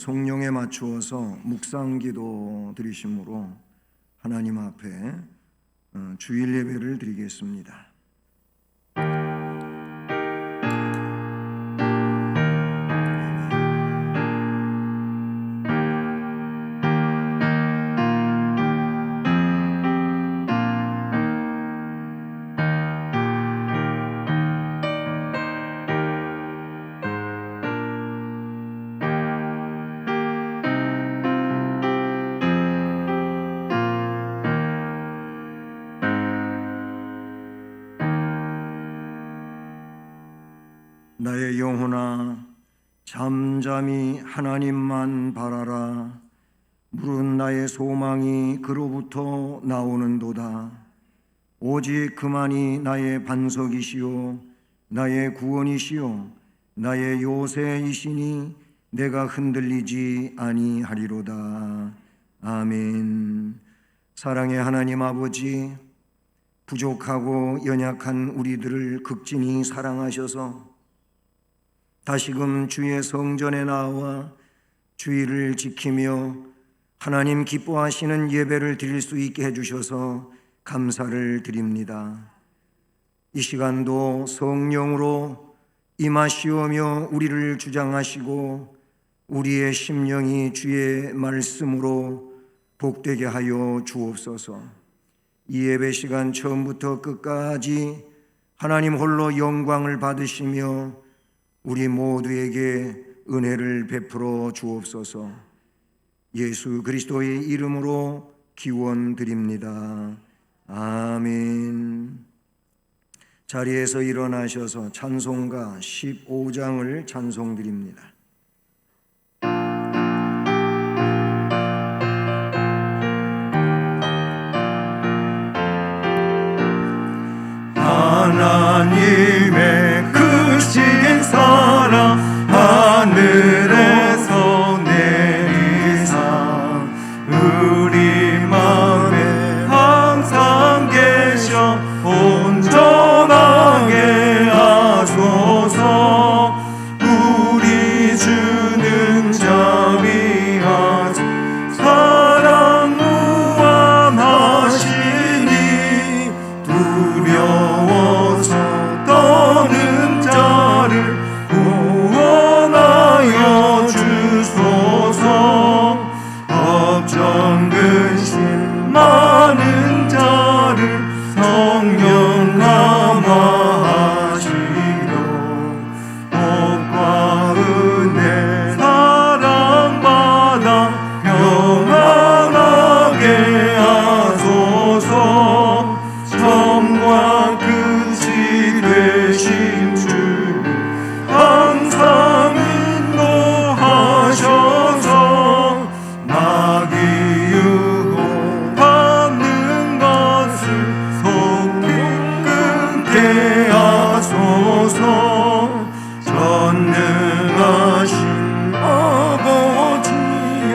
성령에 맞추어서 묵상기도 드리심으로 하나님 앞에 주일 예배를 드리겠습니다. 나의 영혼아 잠잠히 하나님만 바라라. 물은 나의 소망이 그로부터 나오는도다. 오직 그만이 나의 반석이시요 나의 구원이시요 나의 요새이시니 내가 흔들리지 아니하리로다. 아멘. 사랑의 하나님 아버지, 부족하고 연약한 우리들을 극진히 사랑하셔서 다시금 주의 성전에 나와 주의를 지키며 하나님 기뻐하시는 예배를 드릴 수 있게 해주셔서 감사를 드립니다. 이 시간도 성령으로 임하시오며 우리를 주장하시고 우리의 심령이 주의 말씀으로 복되게 하여 주옵소서. 이 예배 시간 처음부터 끝까지 하나님 홀로 영광을 받으시며 우리 모두에게 은혜를 베풀어 주옵소서. 예수 그리스도의 이름으로 기원드립니다. 아멘. 자리에서 일어나셔서 찬송가 15장을 찬송드립니다. 하나님의 크신 사랑 하늘에서 내리사 우리 마음에 항상 계셔 온전하게 하소서. 우리 주는 자비하사 사랑 무한하시니 두려워서 떠는 자를 구원하여 주소서. 걱정 근심 많은 자를 성령 감화하시며 복과 은혜 사랑받아 평안하게 하소서. 처음과 끝이 되신 주 항상 인도하셔서 마귀 유혹 받는 것을 속히 끊게 하소서. 전능하신 아버지여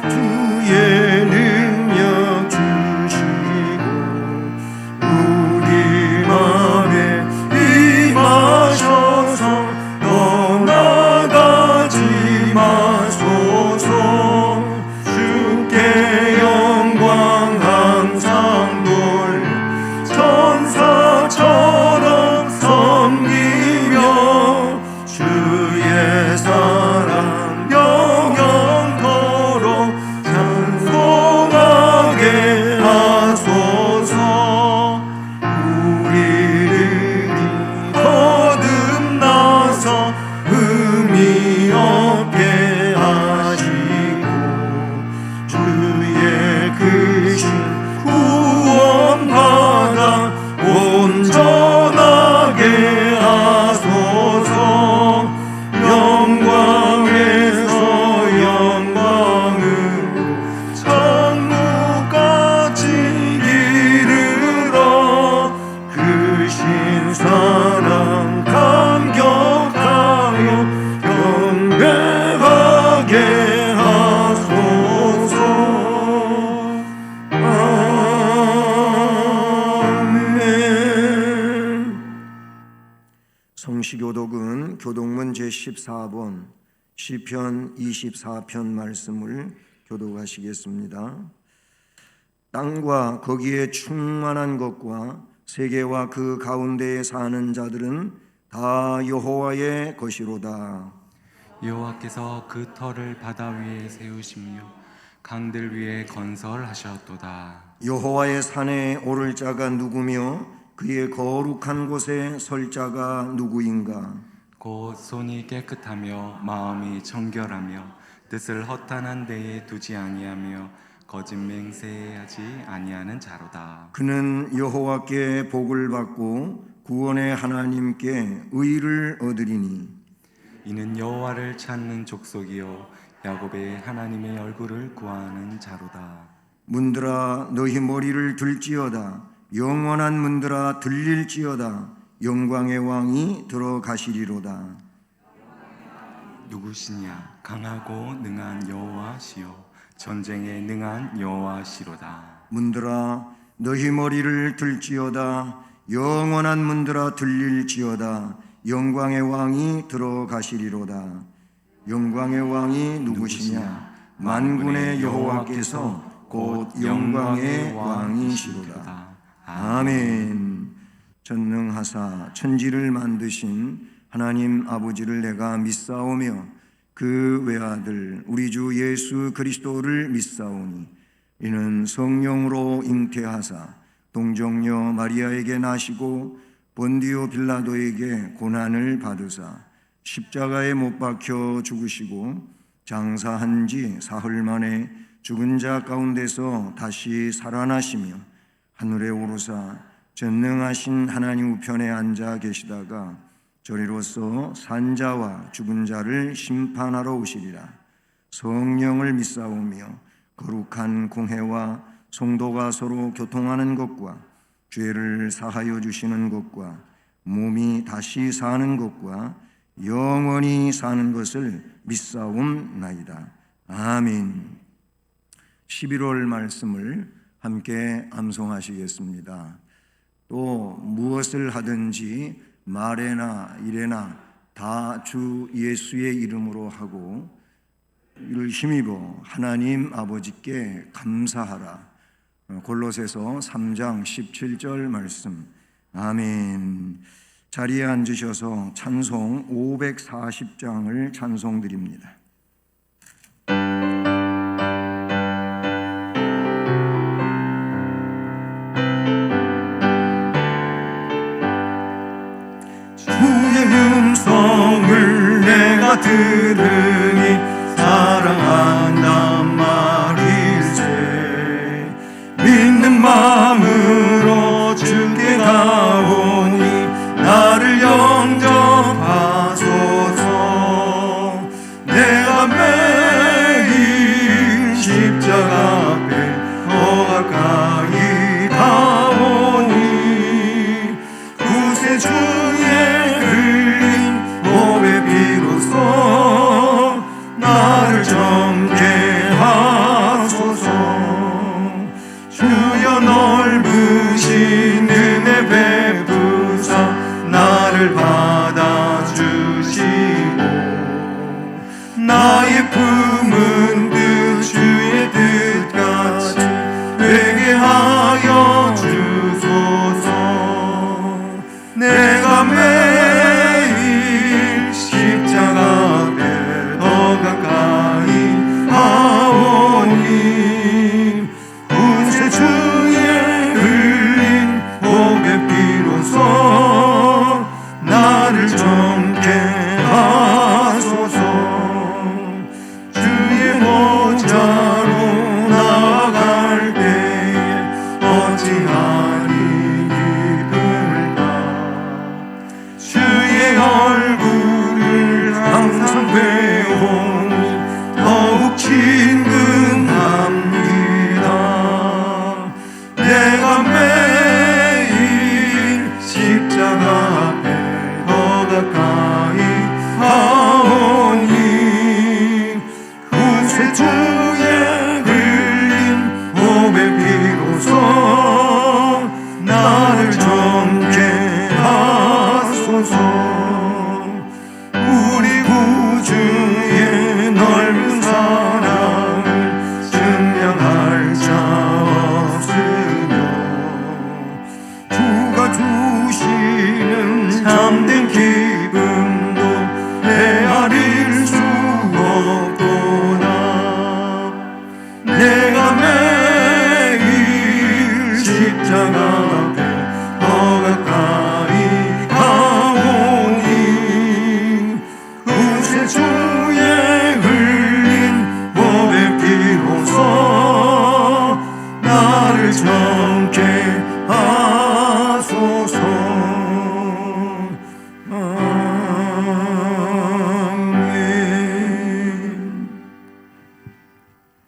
주의 능력 주시고 우리 맘에 임하셔서 떠나가지 마소서. 주께 영광 항상 돌려 천사처럼 섬기며 주의 사랑 영영토록 찬송하게 하소서. 우리를 거듭나서 의미 없게 하시고 주의 크신 구원받아 온전하게 하소서. 영광에서 영광으로 천국까지 이르러 크신 사랑 감격하여 경배하게 하소서. 아멘. 성시교독은 교독문 제14번 시편 24편 말씀을 교독하시겠습니다. 땅과 거기에 충만한 것과 세계와 그 가운데에 사는 자들은 다 여호와의 것이로다. 여호와께서 그 터를 바다 위에 세우시며 강들 위에 건설하셨도다. 여호와의 산에 오를 자가 누구며 그의 거룩한 곳에 설 자가 누구인가? 곧 손이 깨끗하며 마음이 정결하며 뜻을 허탄한 데에 두지 아니하며 거짓 맹세하지 아니하는 자로다. 그는 여호와께 복을 받고 구원의 하나님께 의를 얻으리니 이는 여호와를 찾는 족속이요 야곱의 하나님의 얼굴을 구하는 자로다. 문들아 너희 머리를 들지어다. 영원한 문들아 들릴지어다. 영광의 왕이 들어가시리로다. 누구시냐? 강하고 능한 여호와시요 전쟁에 능한 여호와시로다. 문들아 너희 머리를 들지어다. 영원한 문들아 들릴지어다. 영광의 왕이 들어가시리로다. 영광의 왕이 누구시냐? 만군의 여호와께서 곧 영광의 왕이시로다. 아멘. 전능하사 천지를 만드신 하나님 아버지를 내가 믿사오며 그 외아들 우리 주 예수 그리스도를 믿사오니 이는 성령으로 잉태하사 동정녀 마리아에게 나시고 본디오 빌라도에게 고난을 받으사 십자가에 못 박혀 죽으시고 장사한 지 사흘 만에 죽은 자 가운데서 다시 살아나시며 하늘에 오르사 전능하신 하나님 우편에 앉아 계시다가 저리로서 산자와 죽은 자를 심판하러 오시리라. 성령을 믿사오며 거룩한 공회와 성도가 서로 교통하는 것과 죄를 사하여 주시는 것과 몸이 다시 사는 것과 영원히 사는 것을 믿사옵나이다. 아멘. 11월 말씀을 함께 암송하시겠습니다. 또 무엇을 하든지 말에나 일에나 다 주 예수의 이름으로 하고 이를 힘입어 하나님 아버지께 감사하라. 골로새서 3장 17절 말씀. 아멘. 자리에 앉으셔서 찬송 540장을 찬송드립니다. 음성을 내가 들으니 사랑한단 말일세. 믿는 마음으로 주께 가오니 나를 영접하소서. 내가 매일 십자가 앞에 더 가까이 가오니 구세주의 비로소 나를 정죄하소서. 주여 넓으신 은혜 베푸사 나를 받아주시고 나의 품은 뜻 주의 뜻같이 되게 하여 주소서. 내가 매일 십자가 앞에 더 가까이 하오니 구세주의 흘린 복의 피로써 나를 정죄하소서. 주의 보좌로 나아갈 때에 어찌하리 기쁨을까. 주의 얼굴을 항상 배우니 더욱 친근합니다. 내가 매일 십자가 앞에 더 가까이 하오니 구세주의 흘린 복의 피로써 나를 정죄하소서. 우리 구주의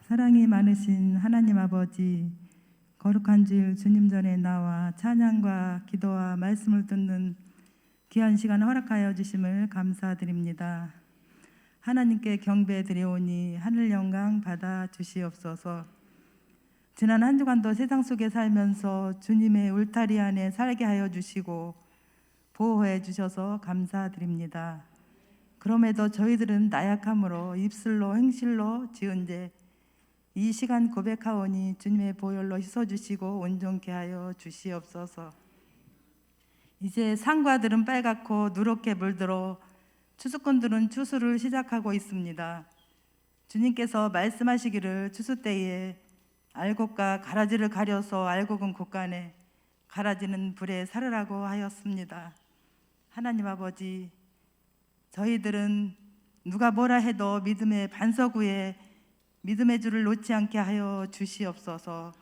사랑이 많으신 하나님 아버지, 거룩한 주일 주님 전에 나와 찬양과 기도와 말씀을 듣는 귀한 시간 허락하여 주심을 감사드립니다. 하나님께 경배드리오니 하늘 영광 받아 주시옵소서. 지난 한 주간도 세상 속에 살면서 주님의 울타리 안에 살게 하여 주시고 보호해 주셔서 감사드립니다. 그럼에도 저희들은 나약함으로 입술로 행실로 지은 죄 이 시간 고백하오니 주님의 보혈로 씻어주시고 온전케 하여 주시옵소서. 이제 산과들은 빨갛고 누렇게 물들어 추수꾼들은 추수를 시작하고 있습니다. 주님께서 말씀하시기를 추수 때에 알곡과 가라지를 가려서 알곡은 곳간에 가라지는 불에 사르라고 하였습니다. 하나님 아버지, 저희들은 누가 뭐라 해도 믿음의 반석 위에 믿음의 줄을 놓지 않게 하여 주시옵소서.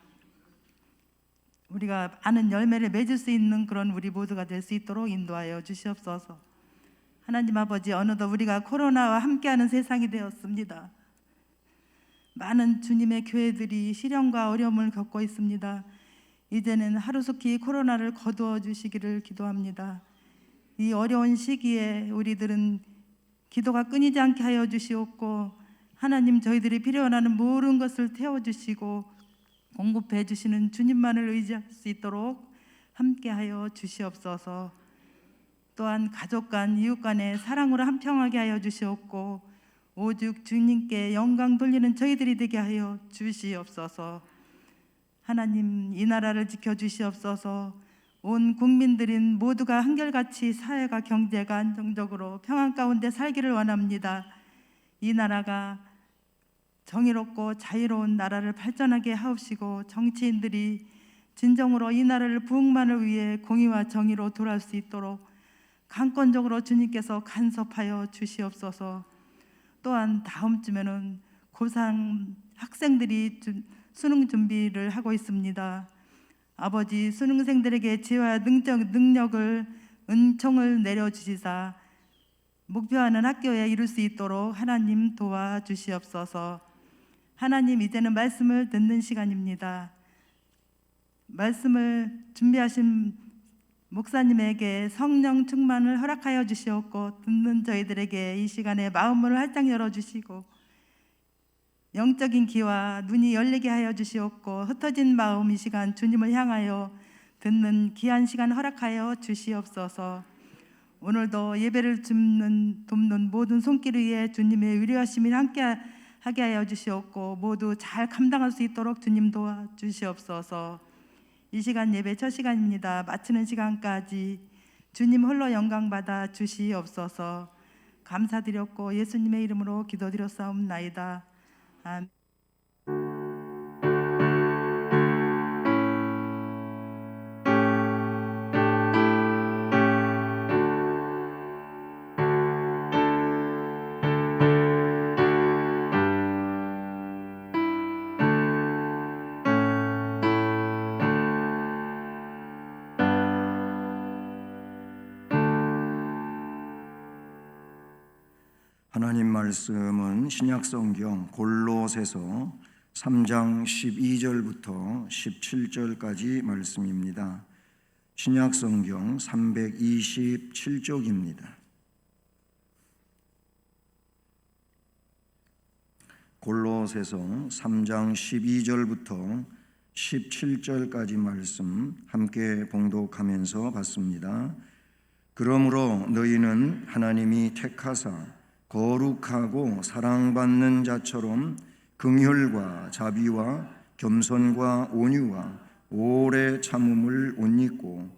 우리가 많은 열매를 맺을 수 있는 그런 우리 모두가 될 수 있도록 인도하여 주시옵소서. 하나님 아버지, 어느덧 우리가 코로나와 함께하는 세상이 되었습니다. 많은 주님의 교회들이 시련과 어려움을 겪고 있습니다. 이제는 하루속히 코로나를 거두어 주시기를 기도합니다. 이 어려운 시기에 우리들은 기도가 끊이지 않게 하여 주시옵고, 하나님, 저희들이 필요하는 모든 것을 태워주시고 공급해 주시는 주님만을 의지할 수 있도록 함께하여 주시옵소서. 또한 가족 간, 이웃 간의 사랑으로 한평하게 하여 주시옵고 오직 주님께 영광 돌리는 저희들이 되게 하여 주시옵소서. 하나님, 이 나라를 지켜주시옵소서. 온 국민들인 모두가 한결같이 사회가 경제가 안정적으로 평안 가운데 살기를 원합니다. 이 나라가 정의롭고 자유로운 나라를 발전하게 하옵시고 정치인들이 진정으로 이 나라를 부흥만을 위해 공의와 정의로 돌아올 수 있도록 강권적으로 주님께서 간섭하여 주시옵소서. 또한 다음 주면은 고3 학생들이 수능 준비를 하고 있습니다. 아버지, 수능생들에게 지혜와 능력을 은총을 내려주시사 목표하는 학교에 이룰 수 있도록 하나님 도와주시옵소서. 하나님, 이제는 말씀을 듣는 시간입니다. 말씀을 준비하신 목사님에게 성령 충만을 허락하여 주시옵고 듣는 저희들에게 이 시간에 마음을 활짝 열어주시고 영적인 귀와 눈이 열리게 하여 주시옵고 흩어진 마음 이 시간 주님을 향하여 듣는 귀한 시간 허락하여 주시옵소서. 오늘도 예배를 돕는 모든 손길 위에 주님의 위로하심이 함께하게 하여 주시옵고 모두 잘 감당할 수 있도록 주님 도와주시옵소서. 이 시간 예배 첫 시간입니다. 마치는 시간까지 주님 홀로 영광 받아 주시옵소서. 감사드렸고 예수님의 이름으로 기도드렸사옵나이다. 아멘. 하나님 말씀은 신약성경 골로새서 3장 12절부터 17절까지 말씀입니다. 신약성경 327쪽입니다. 골로새서 3장 12절부터 17절까지 말씀 함께 봉독하면서 받습니다. 그러므로 너희는 하나님이 택하사 거룩하고 사랑받는 자처럼 긍휼과 자비와 겸손과 온유와 오래 참음을 옷 입고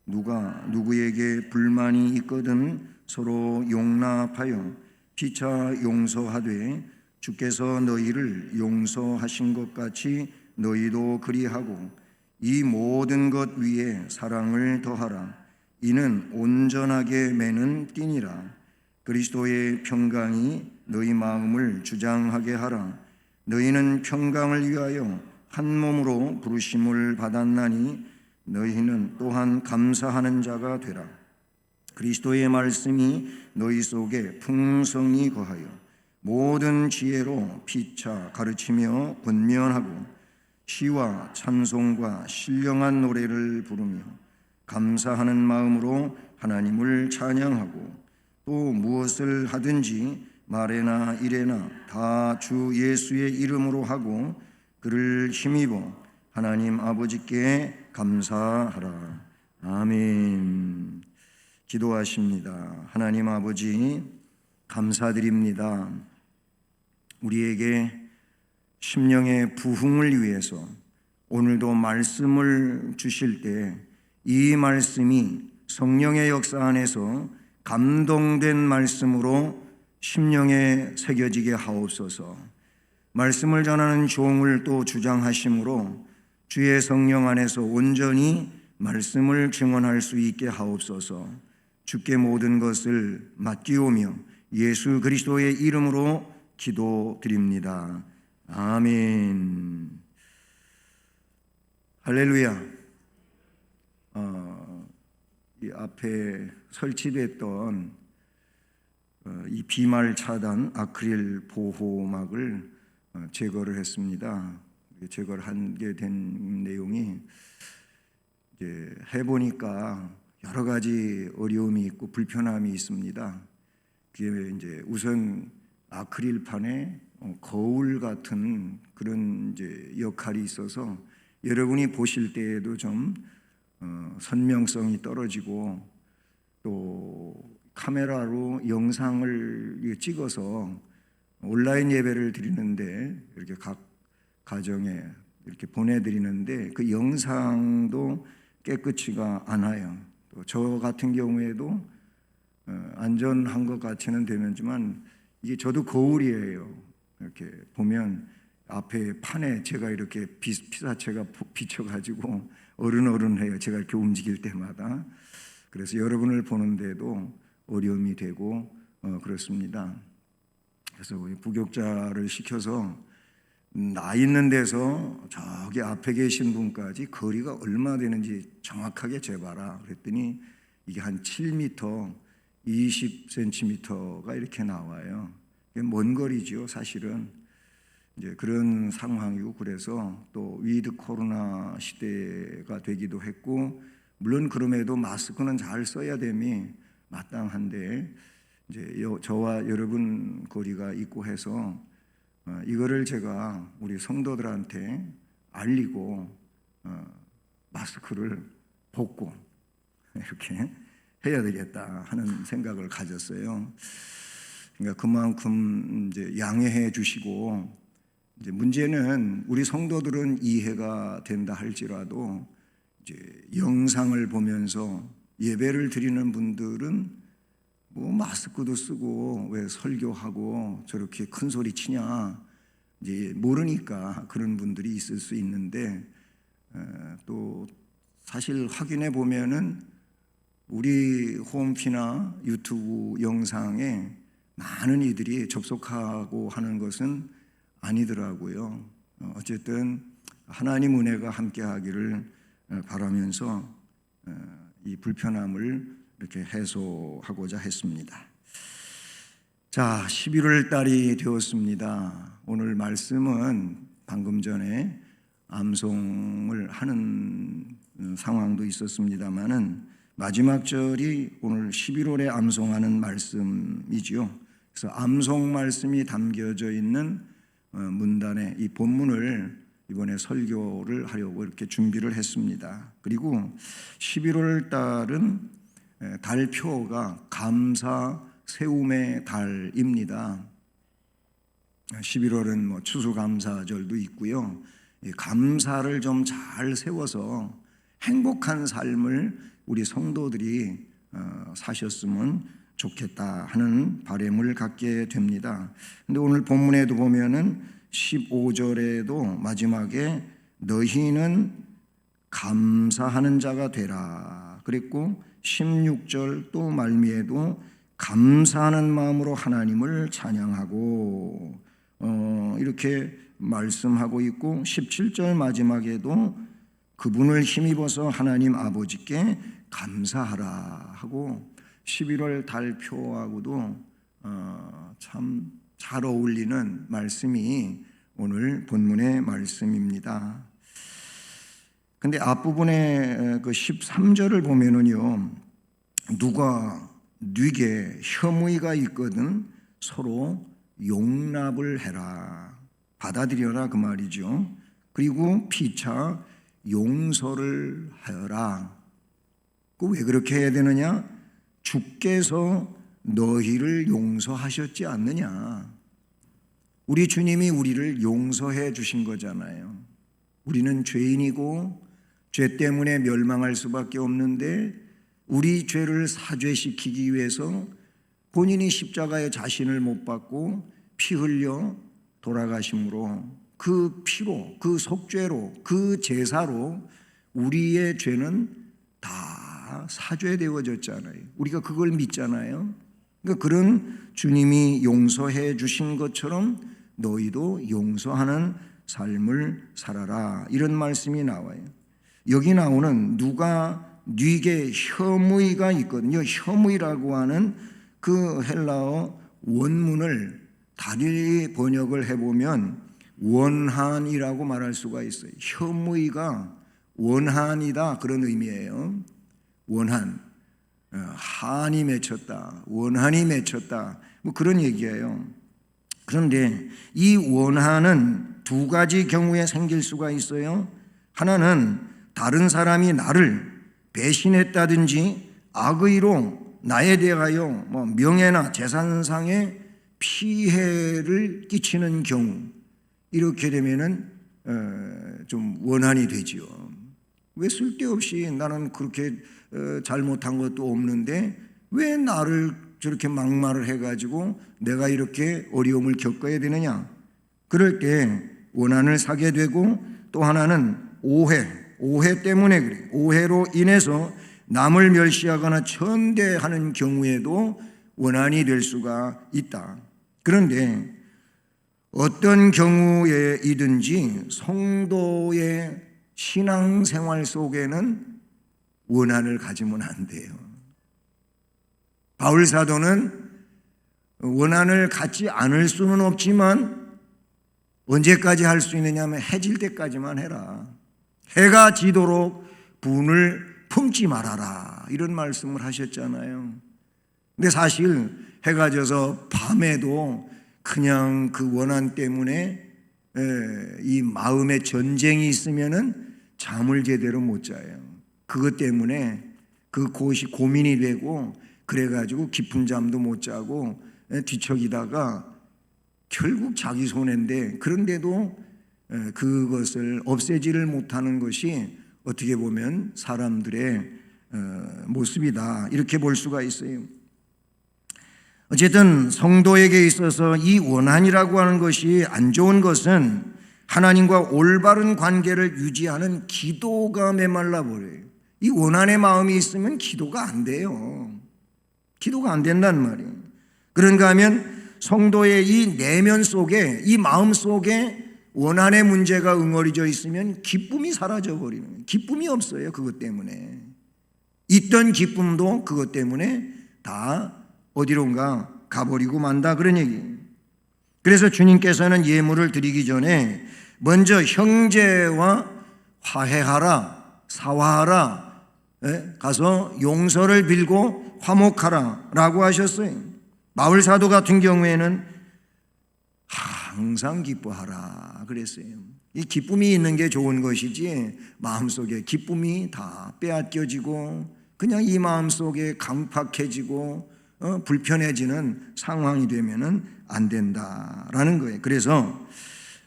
누가 누구에게 불만이 있거든 서로 용납하여 피차 용서하되 주께서 너희를 용서하신 것 같이 너희도 그리하고 이 모든 것 위에 사랑을 더하라. 이는 온전하게 매는 띠니라. 그리스도의 평강이 너희 마음을 주장하게 하라. 너희는 평강을 위하여 한 몸으로 부르심을 받았나니 너희는 또한 감사하는 자가 되라. 그리스도의 말씀이 너희 속에 풍성히 거하여 모든 지혜로 피차 가르치며 권면하고 시와 찬송과 신령한 노래를 부르며 감사하는 마음으로 하나님을 찬양하고 또 무엇을 하든지 말에나 일에나 다 주 예수의 이름으로 하고 그를 힘입어 하나님 아버지께 감사하라. 아멘. 기도하십니다. 하나님 아버지 감사드립니다. 우리에게 심령의 부흥을 위해서 오늘도 말씀을 주실 때 이 말씀이 성령의 역사 안에서 감동된 말씀으로 심령에 새겨지게 하옵소서. 말씀을 전하는 종을 또 주장하심으로 주의 성령 안에서 온전히 말씀을 증언할 수 있게 하옵소서. 주께 모든 것을 맡기오며 예수 그리스도의 이름으로 기도드립니다. 아멘. 할렐루야. 이 앞에 설치됐던 이 비말 차단 아크릴 보호막을 제거를 했습니다. 제거를 하게 된 내용이 이제 해보니까 여러 가지 어려움이 있고 불편함이 있습니다. 그게 이제 우선 아크릴판에 거울 같은 그런 이제 역할이 있어서 여러분이 보실 때에도 좀 선명성이 떨어지고 또 카메라로 영상을 찍어서 온라인 예배를 드리는데 이렇게 각 가정에 이렇게 보내드리는데 그 영상도 깨끗이가 않아요. 또 저 같은 경우에도 안전한 것 같이는 되지만 이게 저도 거울이에요. 이렇게 보면 앞에 판에 제가 이렇게 피사체가 비쳐가지고 어른해요. 제가 이렇게 움직일 때마다. 그래서 여러분을 보는데도 어려움이 되고 그렇습니다. 그래서 우리 부교육자를 시켜서 나 있는 데서 저기 앞에 계신 분까지 거리가 얼마 되는지 정확하게 재봐라. 그랬더니 이게 한 7m, 20cm가 이렇게 나와요. 이게 먼 거리죠, 사실은. 이제 그런 상황이고 그래서 또 위드 코로나 시대가 되기도 했고 물론 그럼에도 마스크는 잘 써야 됨이 마땅한데 이제 저와 여러분 거리가 있고 해서 이거를 제가 우리 성도들한테 알리고 마스크를 벗고 이렇게 해야 되겠다 하는 생각을 가졌어요. 그러니까 그만큼 이제 양해해 주시고 이제 문제는 우리 성도들은 이해가 된다 할지라도 이제 영상을 보면서 예배를 드리는 분들은 뭐 마스크도 쓰고 왜 설교하고 저렇게 큰 소리 치냐 이제 모르니까 그런 분들이 있을 수 있는데 또 사실 확인해 보면은 우리 홈피나 유튜브 영상에 많은 이들이 접속하고 하는 것은 아니더라고요. 어쨌든 하나님 은혜가 함께하기를 바라면서 이 불편함을 이렇게 해소하고자 했습니다. 자, 11월 달이 되었습니다. 오늘 말씀은 방금 전에 암송을 하는 상황도 있었습니다만은 마지막 절이 오늘 11월에 암송하는 말씀이지요. 그래서 암송 말씀이 담겨져 있는 문단에 이 본문을 이번에 설교를 하려고 이렇게 준비를 했습니다. 그리고 11월 달은 달표가 감사 세움의 달입니다. 11월은 뭐 추수감사절도 있고요. 감사를 좀 잘 세워서 행복한 삶을 우리 성도들이 사셨으면 좋겠다 하는 바람을 갖게 됩니다. 근데 오늘 본문에도 보면은 15절에도 마지막에 너희는 감사하는 자가 되라 그랬고 16절 또 말미에도 감사하는 마음으로 하나님을 찬양하고 이렇게 말씀하고 있고 17절 마지막에도 그분을 힘입어서 하나님 아버지께 감사하라 하고 11월 달표하고도 참 잘 어울리는 말씀이 오늘 본문의 말씀입니다. 근데 앞부분에 그 13절을 보면은요, 누가 네게 혐의가 있거든 서로 용납을 해라, 받아들여라 그 말이죠. 그리고 피차 용서를 하여라. 그 왜 그렇게 해야 되느냐? 주께서 너희를 용서하셨지 않느냐. 우리 주님이 우리를 용서해 주신 거잖아요. 우리는 죄인이고 죄 때문에 멸망할 수밖에 없는데 우리 죄를 사죄시키기 위해서 본인이 십자가에 자신을 못 박고 피 흘려 돌아가심으로 그 피로, 그 속죄로, 그 제사로 우리의 죄는 다 사죄되어졌잖아요. 우리가 그걸 믿잖아요. 그러니까 그런 주님이 용서해 주신 것처럼 너희도 용서하는 삶을 살아라, 이런 말씀이 나와요. 여기 나오는 누가 네게 혐의가 있거든요. 혐의라고 하는 그 헬라어 원문을 다리 번역을 해보면 원한이라고 말할 수가 있어요. 혐의가 원한이다, 그런 의미예요. 원한, 한이 맺혔다, 원한이 맺혔다, 뭐 그런 얘기예요. 그런데 이 원한은 두 가지 경우에 생길 수가 있어요. 하나는 다른 사람이 나를 배신했다든지 악의로 나에 대하여 뭐 명예나 재산상의 피해를 끼치는 경우, 이렇게 되면은 좀 원한이 되지요. 왜 쓸데없이 나는 그렇게 잘못한 것도 없는데 왜 나를 저렇게 막말을 해가지고 내가 이렇게 어려움을 겪어야 되느냐. 그럴 때 원한을 사게 되고, 또 하나는 오해 때문에 그래요. 오해로 인해서 남을 멸시하거나 천대하는 경우에도 원한이 될 수가 있다. 그런데 어떤 경우에이든지 성도의 신앙생활 속에는 원한을 가지면 안 돼요. 바울 사도는 원한을 갖지 않을 수는 없지만 언제까지 할 수 있느냐면 해질 때까지만 해라. 해가 지도록 분을 품지 말아라, 이런 말씀을 하셨잖아요. 근데 사실 해가 져서 밤에도 그냥 그 원한 때문에 이 마음의 전쟁이 있으면은 잠을 제대로 못 자요. 그것 때문에 그곳이 고민이 되고, 그래가지고 깊은 잠도 못 자고 뒤척이다가 결국 자기 손해인데, 그런데도 그것을 없애지를 못하는 것이 어떻게 보면 사람들의 모습이다, 이렇게 볼 수가 있어요. 어쨌든 성도에게 있어서 이 원한이라고 하는 것이 안 좋은 것은 하나님과 올바른 관계를 유지하는 기도가 메말라 버려요. 이 원한의 마음이 있으면 기도가 안 돼요. 기도가 안 된단 말이에요. 그런가 하면 성도의 이 내면 속에, 이 마음 속에 원한의 문제가 응어리져 있으면 기쁨이 사라져 버리는 거예요. 기쁨이 없어요. 그것 때문에. 있던 기쁨도 그것 때문에 다 어디론가 가버리고 만다, 그런 얘기예요. 그래서 주님께서는 예물을 드리기 전에 먼저 형제와 화해하라, 사화하라, 가서 용서를 빌고 화목하라 라고 하셨어요. 바울 사도 같은 경우에는 항상 기뻐하라 그랬어요. 이 기쁨이 있는 게 좋은 것이지 마음속에 기쁨이 다 빼앗겨지고 그냥 이 마음속에 강팍해지고 불편해지는 상황이 되면은 안 된다라는 거예요. 그래서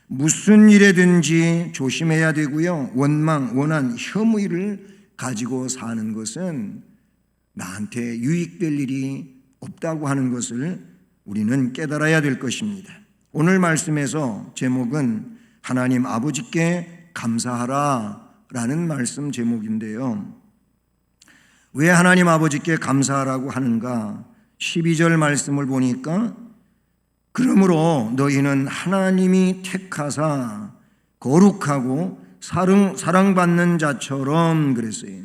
무슨 일에든지 조심해야 되고요. 원망, 원한, 혐의를 가지고 사는 것은 나한테 유익될 일이 없다고 하는 것을 우리는 깨달아야 될 것입니다. 오늘 말씀에서 제목은 하나님 아버지께 감사하라 라는 말씀 제목인데요. 왜 하나님 아버지께 감사하라고 하는가? 12절 말씀을 보니까 그러므로 너희는 하나님이 택하사 거룩하고 사랑받는 자처럼 그랬어요.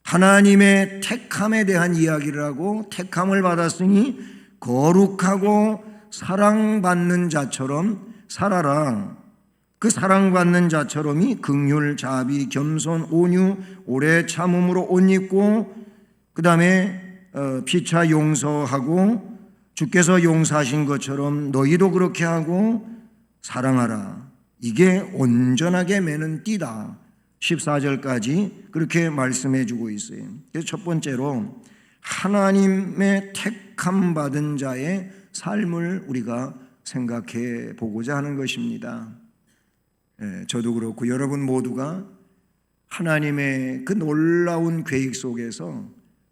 하나님의 택함에 대한 이야기를 하고 택함을 받았으니 거룩하고 사랑받는 자처럼 살아라. 그 사랑받는 자처럼이 긍휼, 자비, 겸손, 온유, 오래 참음으로 옷 입고, 그 다음에 피차 용서하고 주께서 용서하신 것처럼 너희도 그렇게 하고 사랑하라. 이게 온전하게 매는 띠다. 14절까지 그렇게 말씀해 주고 있어요. 그래서 첫 번째로 하나님의 택함 받은 자의 삶을 우리가 생각해 보고자 하는 것입니다. 저도 그렇고 여러분 모두가 하나님의 그 놀라운 계획 속에서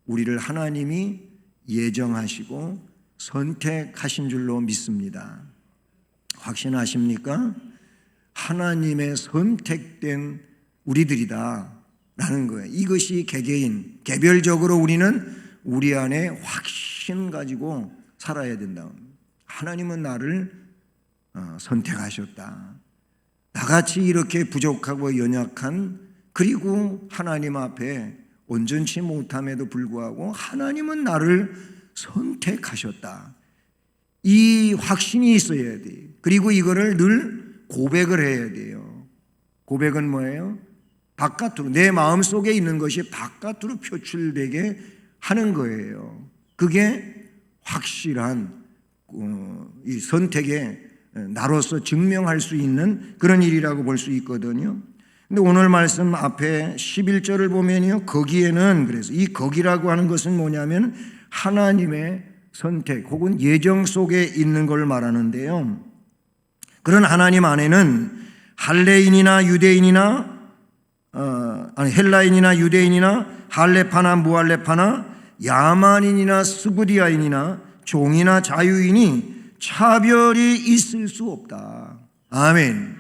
우리를 하나님이 예정하시고 선택하신 줄로 믿습니다. 확신하십니까? 하나님의 선택된 우리들이다 라는 거예요. 이것이 개개인, 개별적으로 우리는 우리 안에 확신 가지고 살아야 된다. 하나님은 나를 선택하셨다. 나같이 이렇게 부족하고 연약한, 그리고 하나님 앞에 온전치 못함에도 불구하고 하나님은 나를 선택하셨다. 이 확신이 있어야 돼요. 그리고 이거를 늘 고백을 해야 돼요. 고백은 뭐예요? 바깥으로, 내 마음속에 있는 것이 바깥으로 표출되게 하는 거예요. 그게 확실한 이 선택에 나로서 증명할 수 있는 그런 일이라고 볼 수 있거든요. 근데 오늘 말씀 앞에 11절을 보면요, 거기에는, 그래서 이 거기라고 하는 것은 뭐냐면 하나님의 선택 혹은 예정 속에 있는 걸 말하는데요, 그런 하나님 안에는 할레인이나 유대인이나 헬라인이나 유대인이나 할레파나 무할레파나 야만인이나 스구디아인이나 종이나 자유인이 차별이 있을 수 없다. 아멘.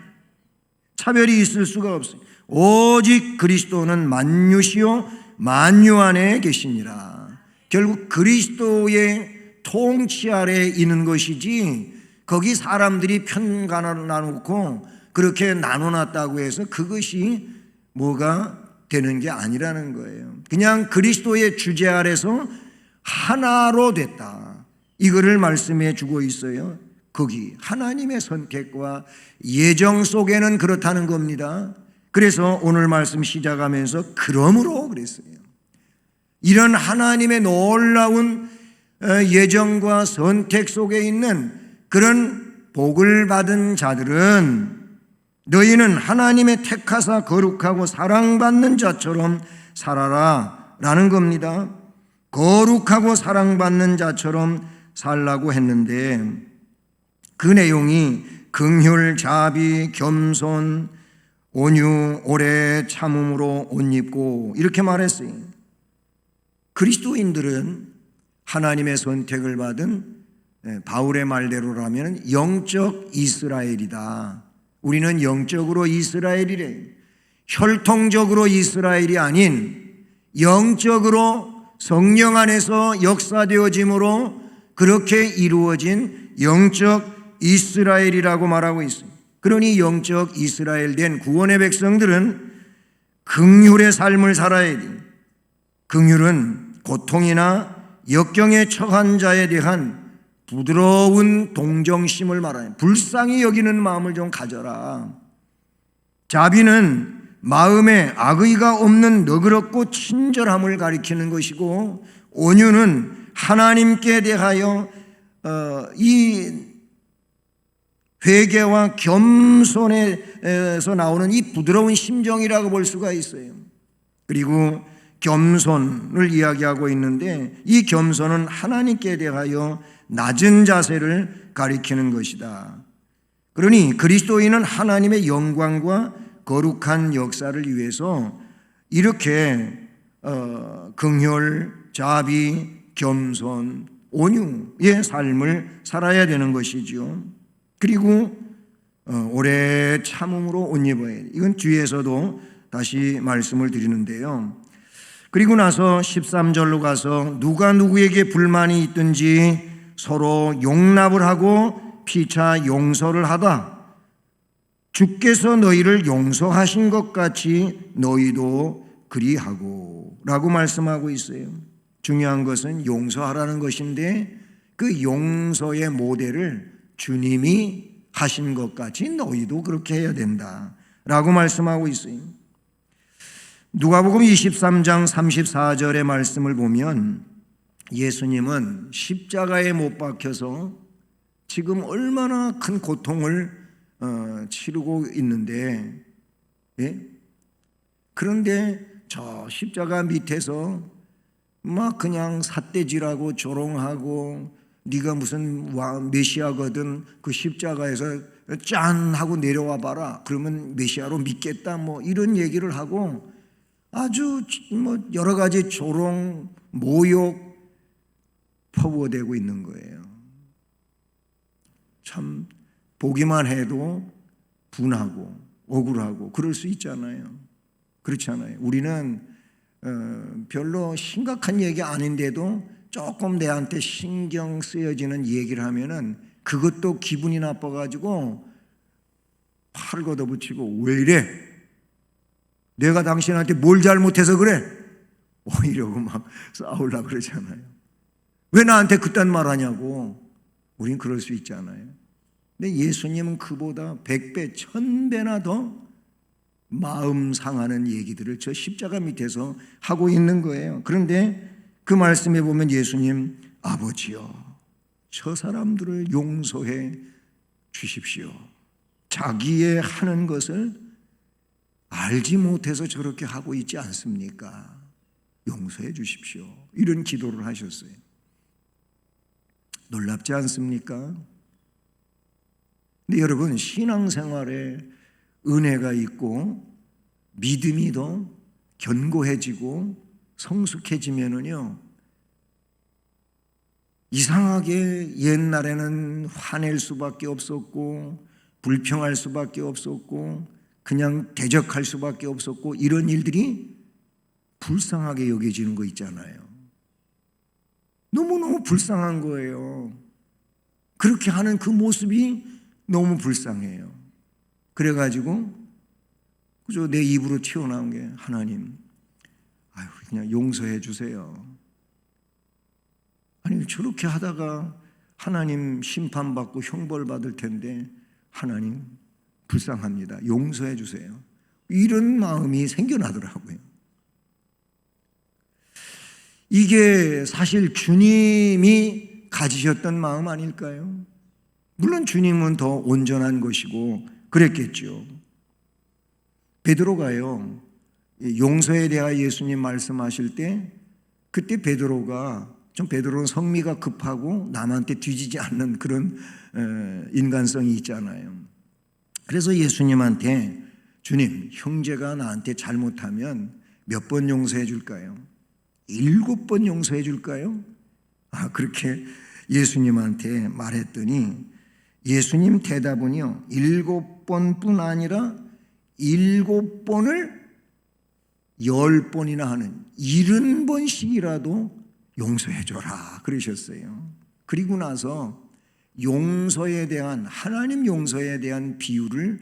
차별이 있을 수가 없어요. 오직 그리스도는 만유시요 만유 안에 계시니라. 결국 그리스도의 통치 아래에 있는 것이지, 거기 사람들이 편간을 나누고 그렇게 나눠놨다고 해서 그것이 뭐가 되는 게 아니라는 거예요. 그냥 그리스도의 주재 아래서 하나로 됐다. 이거를 말씀해 주고 있어요. 거기 하나님의 선택과 예정 속에는 그렇다는 겁니다. 그래서 오늘 말씀 시작하면서 그러므로 그랬어요. 이런 하나님의 놀라운 예정과 선택 속에 있는 그런 복을 받은 자들은 너희는 하나님의 택하사 거룩하고 사랑받는 자처럼 살아라 라는 겁니다. 거룩하고 사랑받는 자처럼 살라고 했는데 그 내용이 긍휼, 자비, 겸손, 온유, 오래 참음으로 옷 입고 이렇게 말했어요. 그리스도인들은 하나님의 선택을 받은 바울의 말대로라면 영적 이스라엘이다. 우리는 영적으로 이스라엘이래. 혈통적으로 이스라엘이 아닌 영적으로 성령 안에서 역사되어짐으로 그렇게 이루어진 영적 이스라엘이라고 말하고 있습니다. 그러니 영적 이스라엘 된 구원의 백성들은 긍휼의 삶을 살아야 돼요. 긍휼은 고통이나 역경에 처한 자에 대한 부드러운 동정심을 말하는, 불쌍히 여기는 마음을 좀 가져라. 자비는 마음에 악의가 없는 너그럽고 친절함을 가리키는 것이고, 온유는 하나님께 대하여 이 회개와 겸손에서 나오는 이 부드러운 심정이라고 볼 수가 있어요. 그리고 겸손을 이야기하고 있는데 이 겸손은 하나님께 대하여 낮은 자세를 가리키는 것이다. 그러니 그리스도인은 하나님의 영광과 거룩한 역사를 위해서 이렇게 긍휼, 자비, 겸손, 온유의 삶을 살아야 되는 것이죠. 그리고 오래 참음으로 옷 입어야 돼요. 이건 뒤에서도 다시 말씀을 드리는데요. 그리고 나서 13절로 가서 누가 누구에게 불만이 있든지 서로 용납을 하고 피차 용서를 하다. 주께서 너희를 용서하신 것 같이 너희도 그리하고 라고 말씀하고 있어요. 중요한 것은 용서하라는 것인데 그 용서의 모델을 주님이 하신 것 같이 너희도 그렇게 해야 된다라고 말씀하고 있어요. 누가복음 23장 34절의 말씀을 보면 예수님은 십자가에 못 박혀서 지금 얼마나 큰 고통을 치르고 있는데, 그런데 저 십자가 밑에서 막 그냥 삿대질하고 조롱하고 네가 무슨 메시아거든 그 십자가에서 짠 하고 내려와 봐라 그러면 메시아로 믿겠다 뭐 이런 얘기를 하고 아주 뭐 여러 가지 조롱 모욕 퍼부어대고 있는 거예요. 참 보기만 해도 분하고 억울하고 그럴 수 있잖아요. 그렇잖아요. 우리는 별로 심각한 얘기 아닌데도 조금 내한테 신경 쓰여지는 얘기를 하면은 그것도 기분이 나빠가지고 팔 걷어붙이고 왜 이래? 내가 당신한테 뭘 잘못해서 그래? 이러고 막 싸우려고 그러잖아요. 왜 나한테 그딴 말 하냐고. 우린 그럴 수 있잖아요. 근데 예수님은 그보다 100배, 1000배나 더 마음 상하는 얘기들을 저 십자가 밑에서 하고 있는 거예요. 그런데 그 말씀에 보면 예수님, 아버지여, 저 사람들을 용서해 주십시오. 자기의 하는 것을 알지 못해서 저렇게 하고 있지 않습니까? 용서해 주십시오. 이런 기도를 하셨어요. 놀랍지 않습니까? 근데 여러분, 신앙생활에 은혜가 있고 믿음이 더 견고해지고 성숙해지면은요, 이상하게 옛날에는 화낼 수밖에 없었고 불평할 수밖에 없었고 그냥 대적할 수밖에 없었고 이런 일들이 불쌍하게 여겨지는 거 있잖아요. 너무너무 불쌍한 거예요. 그렇게 하는 그 모습이 너무 불쌍해요. 그래가지고 그저 내 입으로 튀어나온 게 하나님, 그냥 용서해 주세요. 아니 저렇게 하다가 하나님 심판받고 형벌받을 텐데 하나님 불쌍합니다. 용서해 주세요. 이런 마음이 생겨나더라고요. 이게 사실 주님이 가지셨던 마음 아닐까요? 물론 주님은 더 온전한 것이고 그랬겠죠. 베드로가요, 용서에 대하여 예수님 말씀하실 때 그때 베드로는 성미가 급하고 남한테 뒤지지 않는 그런 인간성이 있잖아요. 그래서 예수님한테 주님, 형제가 나한테 잘못하면 몇 번 용서해 줄까요? 7번 용서해 줄까요? 그렇게 예수님한테 말했더니 예수님 대답은요, 7번뿐 아니라 7번을 10번이나 하는 70번씩이라도 용서해 줘라 그러셨어요. 그리고 나서 용서에 대한, 하나님 용서에 대한 비유를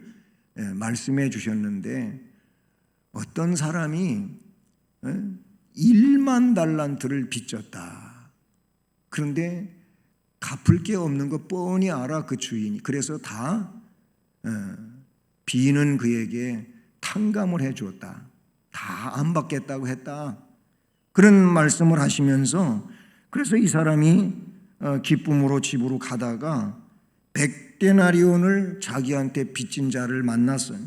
말씀해 주셨는데 어떤 사람이 1만 달란트를 빚졌다. 그런데 갚을 게 없는 거 뻔히 알아 그 주인이. 그래서 다 빚는 그에게 탕감을 해 주었다. 다 안 받겠다고 했다. 그런 말씀을 하시면서 그래서 이 사람이 기쁨으로 집으로 가다가 100데나리온을 자기한테 빚진 자를 만났어요.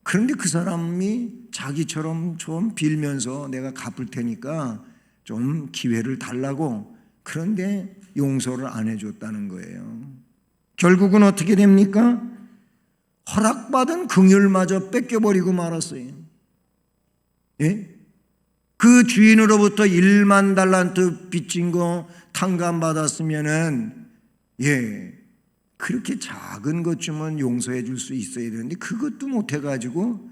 그런데 그 사람이 자기처럼 좀 빌면서 내가 갚을 테니까 좀 기회를 달라고, 그런데 용서를 안 해줬다는 거예요. 결국은 어떻게 됩니까? 허락받은 긍휼마저 뺏겨버리고 말았어요. 예? 그 주인으로부터 1만 달란트 빚진 거 탕감받았으면은 그렇게 작은 것쯤은 용서해 줄 수 있어야 되는데 그것도 못 해가지고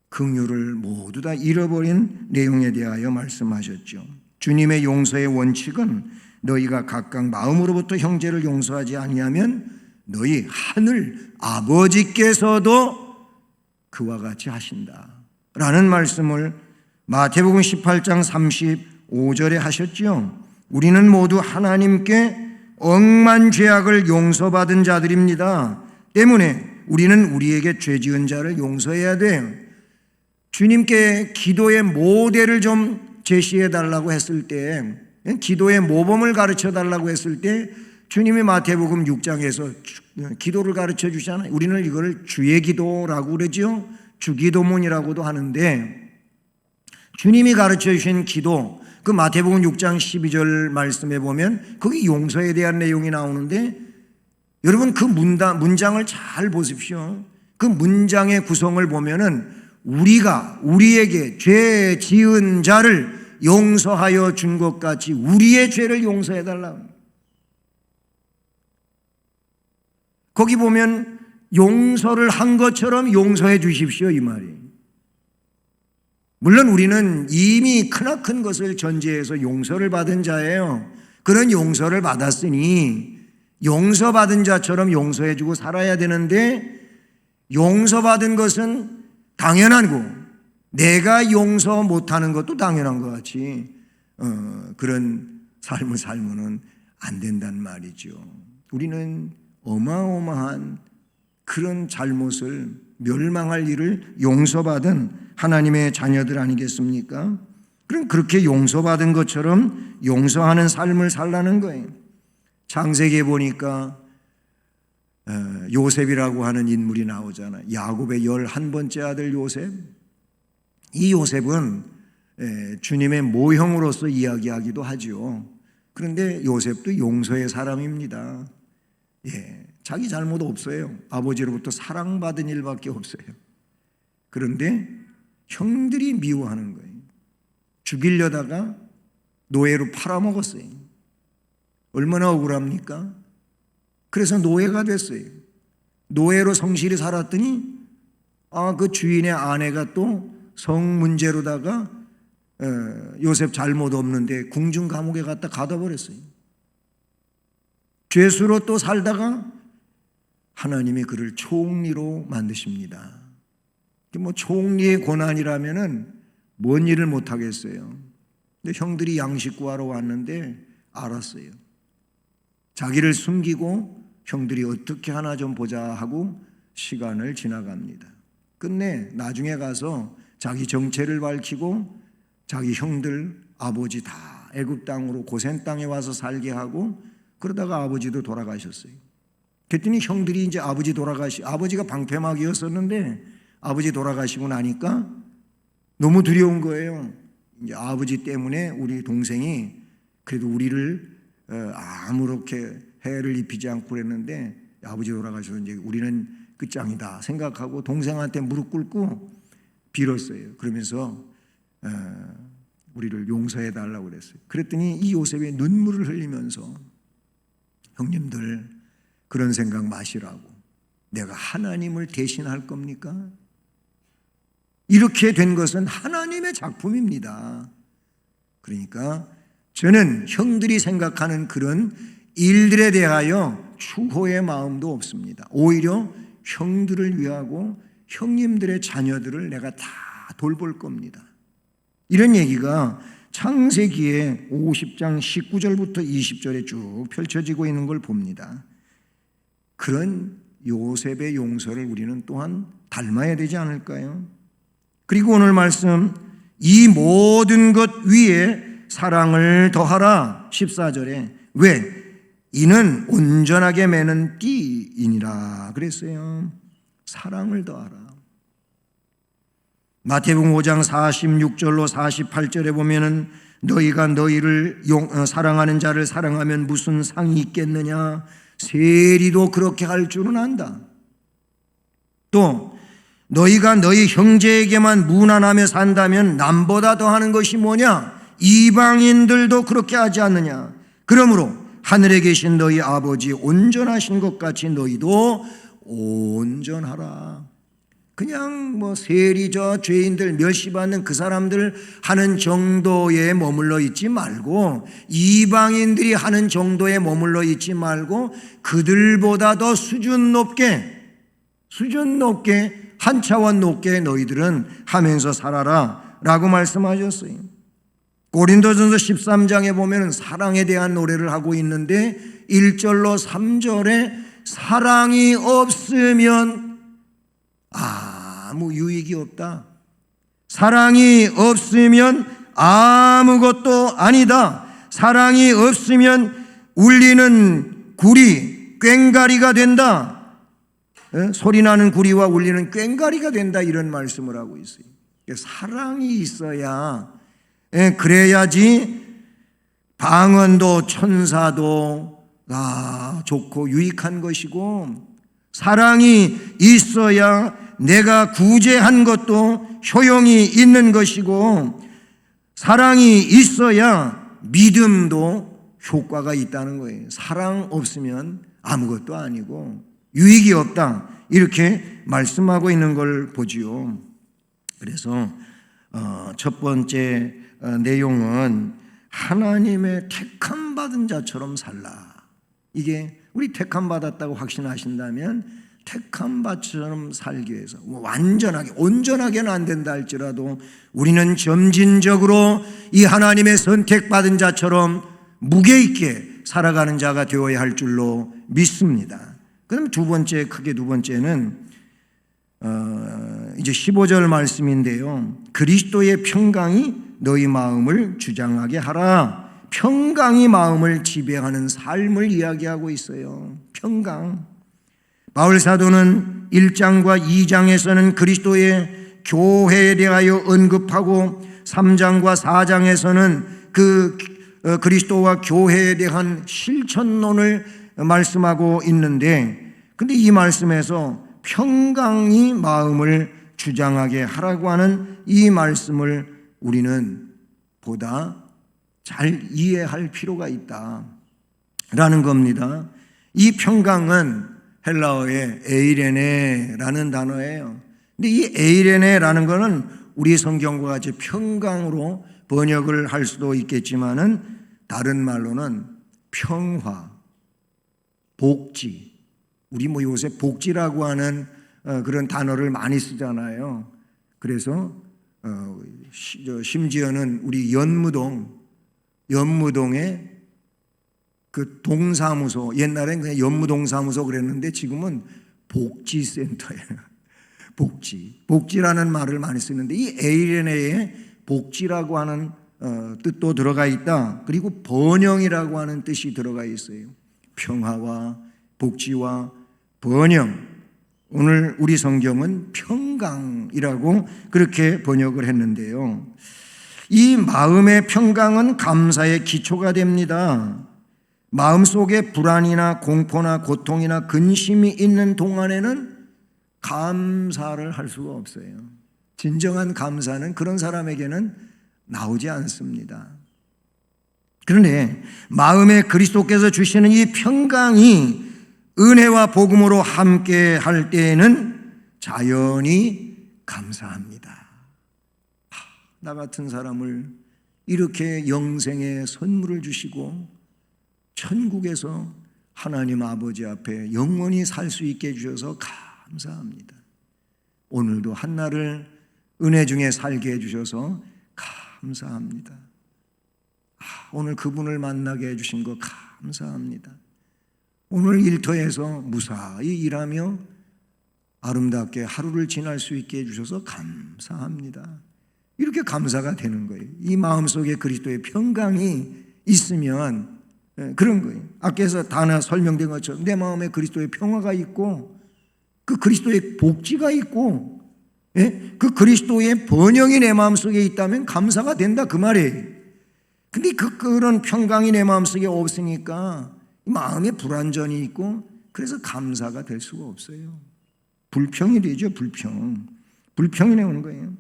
긍휼을 모두 다 잃어버린 내용에 대하여 말씀하셨죠. 주님의 용서의 원칙은 너희가 각각 마음으로부터 형제를 용서하지 아니하면 너희 하늘 아버지께서도 그와 같이 하신다 라는 말씀을 마태복음 18장 35절에 하셨죠. 우리는 모두 하나님께 억만 죄악을 용서받은 자들입니다. 때문에 우리는 우리에게 죄 지은 자를 용서해야 돼요. 주님께 기도의 모델을 좀 제시해 달라고 했을 때, 기도의 모범을 가르쳐 달라고 했을 때 주님이 마태복음 6장에서 기도를 가르쳐 주잖아요. 우리는 이걸 주의 기도라고 그러죠. 주기도문이라고도 하는데, 주님이 가르쳐 주신 기도, 그 마태복음 6장 12절 말씀에 보면 거기 용서에 대한 내용이 나오는데, 여러분 그 문장을 잘 보십시오. 그 문장의 구성을 보면은 우리에게 죄 지은 자를 용서하여 준 것 같이 우리의 죄를 용서해 달라고. 거기 보면 용서를 한 것처럼 용서해 주십시오 이 말이. 물론 우리는 이미 크나큰 것을 전제해서 용서를 받은 자예요. 그런 용서를 받았으니 용서받은 자처럼 용서해 주고 살아야 되는데, 용서받은 것은 당연하고 내가 용서 못하는 것도 당연한 것 같이 그런 삶을 살면은 안 된단 말이죠. 우리는 어마어마한 그런 잘못을, 멸망할 일을 용서받은 하나님의 자녀들 아니겠습니까? 그럼 그렇게 용서받은 것처럼 용서하는 삶을 살라는 거예요. 창세기에 보니까 요셉이라고 하는 인물이 나오잖아요. 야곱의 11번째 아들 요셉. 이 요셉은 주님의 모형으로서 이야기하기도 하죠. 그런데 요셉도 용서의 사람입니다. 자기 잘못 없어요. 아버지로부터 사랑받은 일밖에 없어요. 그런데 형들이 미워하는 거예요. 죽이려다가 노예로 팔아먹었어요. 얼마나 억울합니까? 그래서 노예가 됐어요. 노예로 성실히 살았더니 그 주인의 아내가 또 성 문제로다가 요셉 잘못 없는데 궁중 감옥에 갖다 가둬버렸어요. 죄수로 또 살다가 하나님이 그를 총리로 만드십니다. 뭐 총리의 고난이라면은 뭔 일을 못 하겠어요. 근데 형들이 양식 구하러 왔는데 알았어요. 자기를 숨기고 형들이 어떻게 하나 좀 보자 하고 시간을 지나갑니다. 끝내 나중에 가서 자기 정체를 밝히고 자기 형들 아버지 다 애굽 땅으로 고센 땅에 와서 살게 하고, 그러다가 아버지도 돌아가셨어요. 그랬더니 형들이 이제 아버지가 방패막이었었는데 아버지 돌아가시고 나니까 너무 두려운 거예요. 이제 아버지 때문에 우리 동생이 그래도 우리를 아무렇게 해를 입히지 않고 그랬는데 아버지 돌아가셔서 이제 우리는 끝장이다 생각하고 동생한테 무릎 꿇고 빌었어요. 그러면서 우리를 용서해 달라고 그랬어요. 그랬더니 이 요셉이 눈물을 흘리면서 형님들 그런 생각 마시라고, 내가 하나님을 대신할 겁니까? 이렇게 된 것은 하나님의 작품입니다. 그러니까 저는 형들이 생각하는 그런 일들에 대하여 추호의 마음도 없습니다. 오히려 형들을 위하고 형님들의 자녀들을 내가 다 돌볼 겁니다. 이런 얘기가 창세기의 50장 19절부터 20절에 쭉 펼쳐지고 있는 걸 봅니다. 그런 요셉의 용서를 우리는 또한 닮아야 되지 않을까요? 그리고 오늘 말씀, 이 모든 것 위에 사랑을 더하라. 14절에 왜? 이는 온전하게 매는 띠이니라 그랬어요. 사랑을 더하라. 마태복음 5장 46절로 48절에 보면은 너희가 너희를 사랑하는 자를 사랑하면 무슨 상이 있겠느냐? 세리도 그렇게 할 줄은 안다. 또 너희가 너희 형제에게만 무난하며 산다면 남보다 더하는 것이 뭐냐? 이방인들도 그렇게 하지 않느냐? 그러므로 하늘에 계신 너희 아버지 온전하신 것 같이 너희도 온전하라. 그냥 뭐 세리저 죄인들 멸시받는 그 사람들 하는 정도에 머물러 있지 말고, 이방인들이 하는 정도에 머물러 있지 말고 그들보다 더 수준 높게 한 차원 높게 너희들은 하면서 살아라 라고 말씀하셨어요. 고린도전서 13장에 보면 사랑에 대한 노래를 하고 있는데 1절로 3절에 사랑이 없으면 아무 유익이 없다. 사랑이 없으면 아무것도 아니다. 사랑이 없으면 울리는 구리 꽹가리가 된다. 소리나는 구리와 울리는 꽹가리가 된다. 이런 말씀을 하고 있어요. 사랑이 있어야, 그래야지 방언도 천사도 좋고 유익한 것이고, 사랑이 있어야 내가 구제한 것도 효용이 있는 것이고, 사랑이 있어야 믿음도 효과가 있다는 거예요. 사랑 없으면 아무것도 아니고 유익이 없다, 이렇게 말씀하고 있는 걸 보지요. 그래서 첫 번째 내용은 하나님의 택함 받은 자처럼 살라. 이게 우리 택함 받았다고 확신하신다면 택함 받처럼 살기 위해서 완전하게, 온전하게는 안 된다 할지라도 우리는 점진적으로 이 하나님의 선택받은 자처럼 무게 있게 살아가는 자가 되어야 할 줄로 믿습니다. 그럼 크게 두 번째는 이제 15절 말씀인데요. 그리스도의 평강이 너희 마음을 주장하게 하라. 평강이 마음을 지배하는 삶을 이야기하고 있어요. 평강. 바울 사도는 1장과 2장에서는 그리스도의 교회에 대하여 언급하고 3장과 4장에서는 그 그리스도와 교회에 대한 실천론을 말씀하고 있는데, 근데 이 말씀에서 평강이 마음을 주장하게 하라고 하는 이 말씀을 우리는 보다 잘 이해할 필요가 있다라는 겁니다. 이 평강은 헬라어의 에이레네라는 단어예요. 근데 이 에이레네라는 거는 우리 성경과 같이 평강으로 번역을 할 수도 있겠지만은 다른 말로는 평화, 복지. 우리 요새 복지라고 하는 그런 단어를 많이 쓰잖아요. 그래서 심지어는 우리 연무동에 그 동사무소, 옛날엔 그냥 연무동사무소 그랬는데 지금은 복지센터예요. 복지라는 말을 많이 쓰는데 이 에이레네에 복지라고 하는 뜻도 들어가 있다. 그리고 번영이라고 하는 뜻이 들어가 있어요. 평화와 복지와 번영. 오늘 우리 성경은 평강이라고 그렇게 번역을 했는데요. 이 마음의 평강은 감사의 기초가 됩니다. 마음속에 불안이나 공포나 고통이나 근심이 있는 동안에는 감사를 할 수가 없어요. 진정한 감사는 그런 사람에게는 나오지 않습니다. 그런데 마음에 그리스도께서 주시는 이 평강이 은혜와 복음으로 함께 할 때에는 자연히 감사합니다. 나 같은 사람을 이렇게 영생의 선물을 주시고 천국에서 하나님 아버지 앞에 영원히 살 수 있게 해주셔서 감사합니다. 오늘도 한날을 은혜 중에 살게 해주셔서 감사합니다. 오늘 그분을 만나게 해주신 거 감사합니다. 오늘 일터에서 무사히 일하며 아름답게 하루를 지날 수 있게 해주셔서 감사합니다. 이렇게 감사가 되는 거예요. 이 마음속에 그리스도의 평강이 있으면 그런 거예요. 아까서 다 설명된 것처럼 내 마음에 그리스도의 평화가 있고 그 그리스도의 복지가 있고 그 그리스도의 번영이 내 마음속에 있다면 감사가 된다, 그 말이에요. 근데 그런 평강이 내 마음속에 없으니까 마음에 불안전이 있고 그래서 감사가 될 수가 없어요. 불평이 되죠. 불평이 나오는 거예요.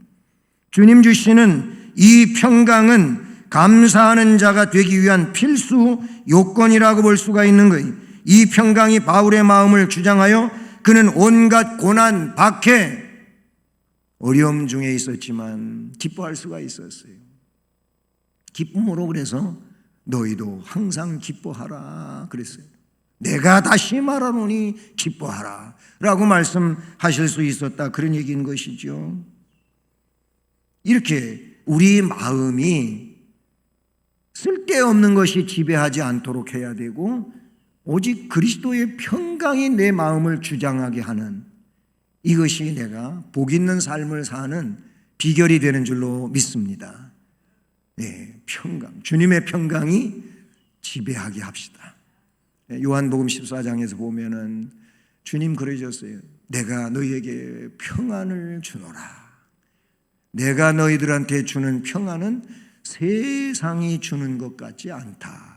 주님 주시는 이 평강은 감사하는 자가 되기 위한 필수 요건이라고 볼 수가 있는 거예요. 이 평강이 바울의 마음을 주장하여 그는 온갖 고난, 박해, 어려움 중에 있었지만 기뻐할 수가 있었어요. 기쁨으로 그래서 너희도 항상 기뻐하라 그랬어요. 내가 다시 말하노니 기뻐하라 라고 말씀하실 수 있었다, 그런 얘기인 것이죠. 이렇게 우리 마음이 쓸데없는 것이 지배하지 않도록 해야 되고 오직 그리스도의 평강이 내 마음을 주장하게 하는, 이것이 내가 복 있는 삶을 사는 비결이 되는 줄로 믿습니다. 네, 평강, 주님의 평강이 지배하게 합시다. 요한복음 14장에서 보면은 주님 그러셨어요. 내가 너희에게 평안을 주노라. 내가 너희들한테 주는 평안은 세상이 주는 것 같지 않다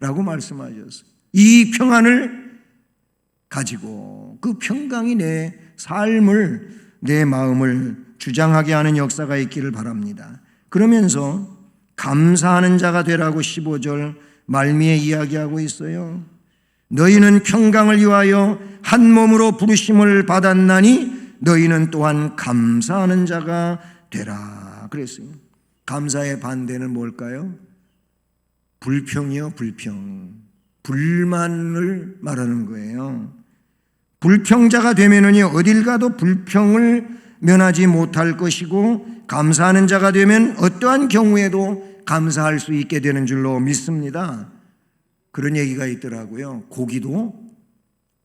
라고 말씀하셨어요. 이 평안을 가지고 그 평강이 내 삶을, 내 마음을 주장하게 하는 역사가 있기를 바랍니다. 그러면서 감사하는 자가 되라고 15절 말미에 이야기하고 있어요. 너희는 평강을 위하여 한 몸으로 부르심을 받았나니 너희는 또한 감사하는 자가 되라 그랬어요. 감사의 반대는 뭘까요? 불평이요, 불평. 불만을 말하는 거예요. 불평자가 되면은 어딜 가도 불평을 면하지 못할 것이고, 감사하는 자가 되면 어떠한 경우에도 감사할 수 있게 되는 줄로 믿습니다. 그런 얘기가 있더라고요. 고기도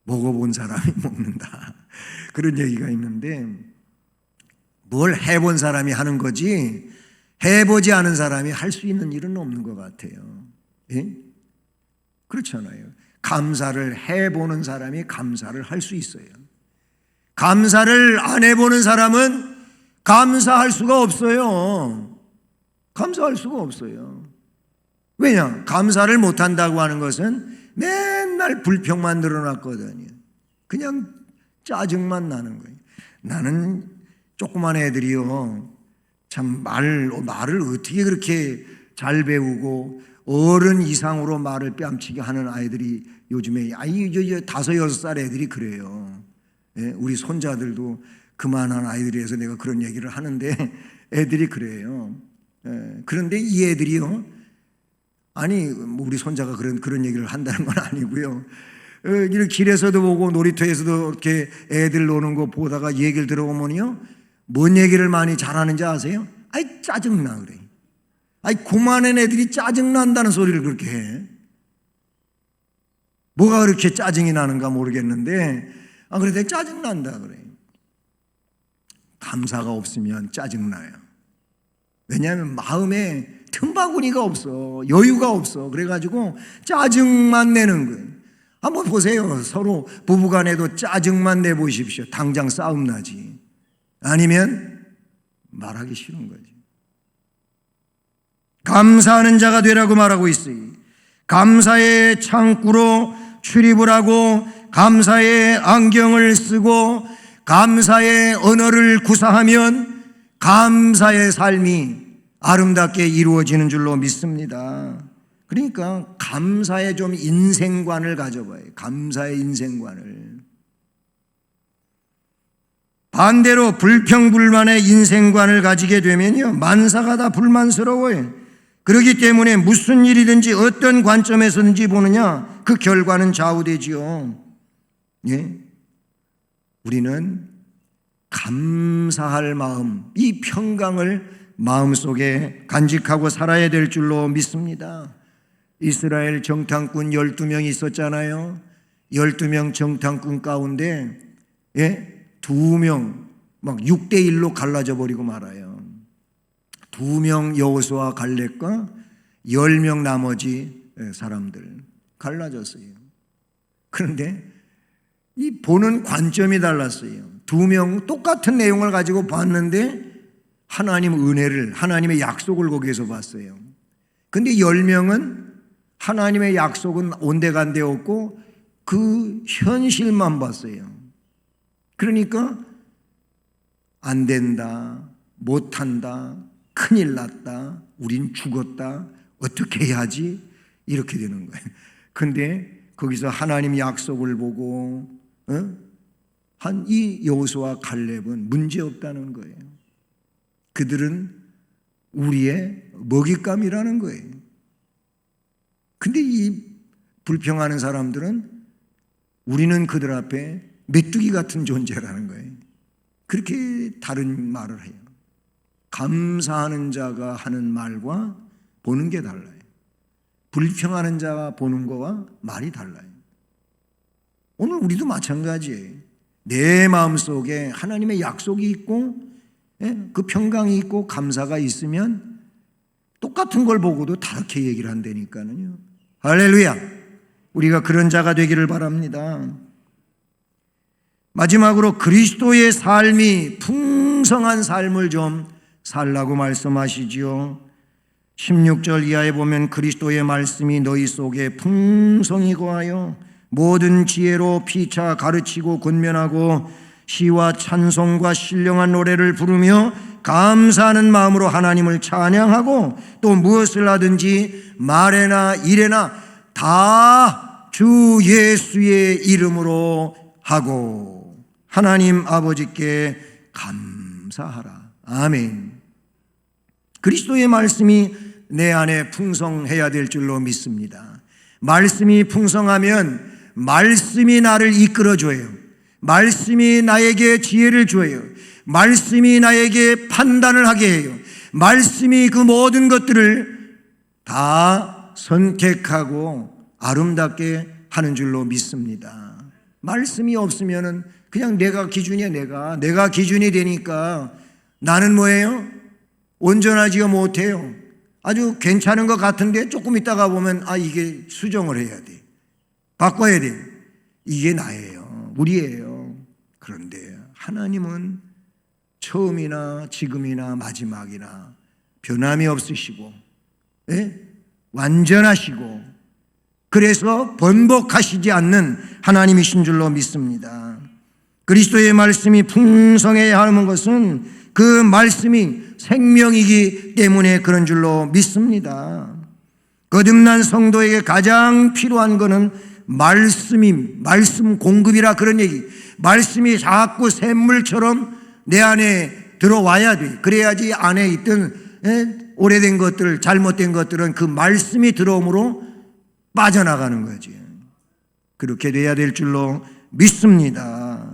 먹어본 사람이 먹는다. 그런 얘기가 있는데, 뭘 해본 사람이 하는 거지 해보지 않은 사람이 할 수 있는 일은 없는 것 같아요. 예? 그렇잖아요. 감사를 해보는 사람이 감사를 할 수 있어요. 감사를 안 해보는 사람은 감사할 수가 없어요. 감사할 수가 없어요. 왜냐? 감사를 못한다고 하는 것은 맨날 불평만 늘어났거든요. 그냥 짜증만 나는 거예요. 나는 조그만 애들이요, 참 말을 어떻게 그렇게 잘 배우고 어른 이상으로 말을 뺨치게 하는 아이들이 요즘에 5, 6살 애들이 그래요. 예? 우리 손자들도 그만한 아이들이라서 내가 그런 얘기를 하는데 애들이 그래요. 예? 그런데 이 애들이요, 아니 뭐 우리 손자가 그런 얘기를 한다는 건 아니고요. 이렇게 길에서도 보고 놀이터에서도 이렇게 애들 노는 거 보다가 얘기를 들어보면요, 뭔 얘기를 많이 잘하는지 아세요? 아이 짜증나 그래. 아이 고만한 애들이 짜증난다는 소리를 그렇게 해. 뭐가 그렇게 짜증이 나는가 모르겠는데, 그래도 짜증난다 그래. 감사가 없으면 짜증나요. 왜냐하면 마음에 틈바구니가 없어. 여유가 없어. 그래가지고 짜증만 내는 거예요. 한번 보세요. 서로 부부간에도 짜증만 내보십시오. 당장 싸움 나지. 아니면 말하기 싫은 거지. 감사하는 자가 되라고 말하고 있어요. 감사의 창구로 출입을 하고, 감사의 안경을 쓰고, 감사의 언어를 구사하면 감사의 삶이 아름답게 이루어지는 줄로 믿습니다. 그러니까 감사의 좀 인생관을 가져봐요. 감사의 인생관을. 반대로 불평불만의 인생관을 가지게 되면요, 만사가 다 불만스러워요. 그렇기 때문에 무슨 일이든지 어떤 관점에서든지 보느냐, 그 결과는 좌우되지요. 예? 우리는 감사할 마음, 이 평강을 마음속에 간직하고 살아야 될 줄로 믿습니다. 이스라엘 정탐꾼 12명이 있었잖아요. 12명 정탐꾼 가운데 2명 막 6대1로 갈라져 버리고 말아요. 2명 여호수아 갈렙과 10명 나머지 사람들 갈라졌어요. 그런데 이 보는 관점이 달랐어요. 2명 똑같은 내용을 가지고 봤는데 하나님 은혜를, 하나님의 약속을 거기에서 봤어요. 근데 10명은 하나님의 약속은 온데간데 없고 그 현실만 봤어요. 그러니까 안 된다, 못한다, 큰일 났다, 우린 죽었다, 어떻게 해야지, 이렇게 되는 거예요. 근데 거기서 하나님 약속을 보고 한 이 여호수아 갈렙은 문제없다는 거예요. 그들은 우리의 먹잇감이라는 거예요. 근데 이 불평하는 사람들은 우리는 그들 앞에 메뚜기 같은 존재라는 거예요. 그렇게 다른 말을 해요. 감사하는 자가 하는 말과 보는 게 달라요. 불평하는 자 보는 거와 말이 달라요. 오늘 우리도 마찬가지예요. 내 마음속에 하나님의 약속이 있고 그 평강이 있고 감사가 있으면 똑같은 걸 보고도 다르게 얘기를 한다니까요. 할렐루야. 우리가 그런 자가 되기를 바랍니다. 마지막으로 그리스도의 삶이 풍성한 삶을 좀 살라고 말씀하시지요. 16절 이하에 보면 그리스도의 말씀이 너희 속에 풍성히 거하여 모든 지혜로 피차 가르치고 권면하고 시와 찬송과 신령한 노래를 부르며 감사하는 마음으로 하나님을 찬양하고 또 무엇을 하든지 말에나 일에나 다 주 예수의 이름으로 하고 하나님 아버지께 감사하라. 아멘. 그리스도의 말씀이 내 안에 풍성해야 될 줄로 믿습니다. 말씀이 풍성하면 말씀이 나를 이끌어줘요. 말씀이 나에게 지혜를 줘요. 말씀이 나에게 판단을 하게 해요. 말씀이 그 모든 것들을 다 선택하고 아름답게 하는 줄로 믿습니다. 말씀이 없으면은 그냥 내가 기준이야. 내가 기준이 되니까 나는 뭐예요? 온전하지가 못해요. 아주 괜찮은 것 같은데 조금 있다가 보면 이게 수정을 해야 돼. 바꿔야 돼. 이게 나예요. 우리예요. 그런데 하나님은 처음이나 지금이나 마지막이나 변함이 없으시고 완전하시고 그래서 번복하시지 않는 하나님이신 줄로 믿습니다. 그리스도의 말씀이 풍성해야 하는 것은 그 말씀이 생명이기 때문에 그런 줄로 믿습니다. 거듭난 성도에게 가장 필요한 것은 말씀 공급이라 그런 얘기. 말씀이 자꾸 샘물처럼 내 안에 들어와야 돼. 그래야지 안에 있던 오래된 것들, 잘못된 것들은 그 말씀이 들어옴으로 빠져나가는 거지. 그렇게 돼야 될 줄로 믿습니다.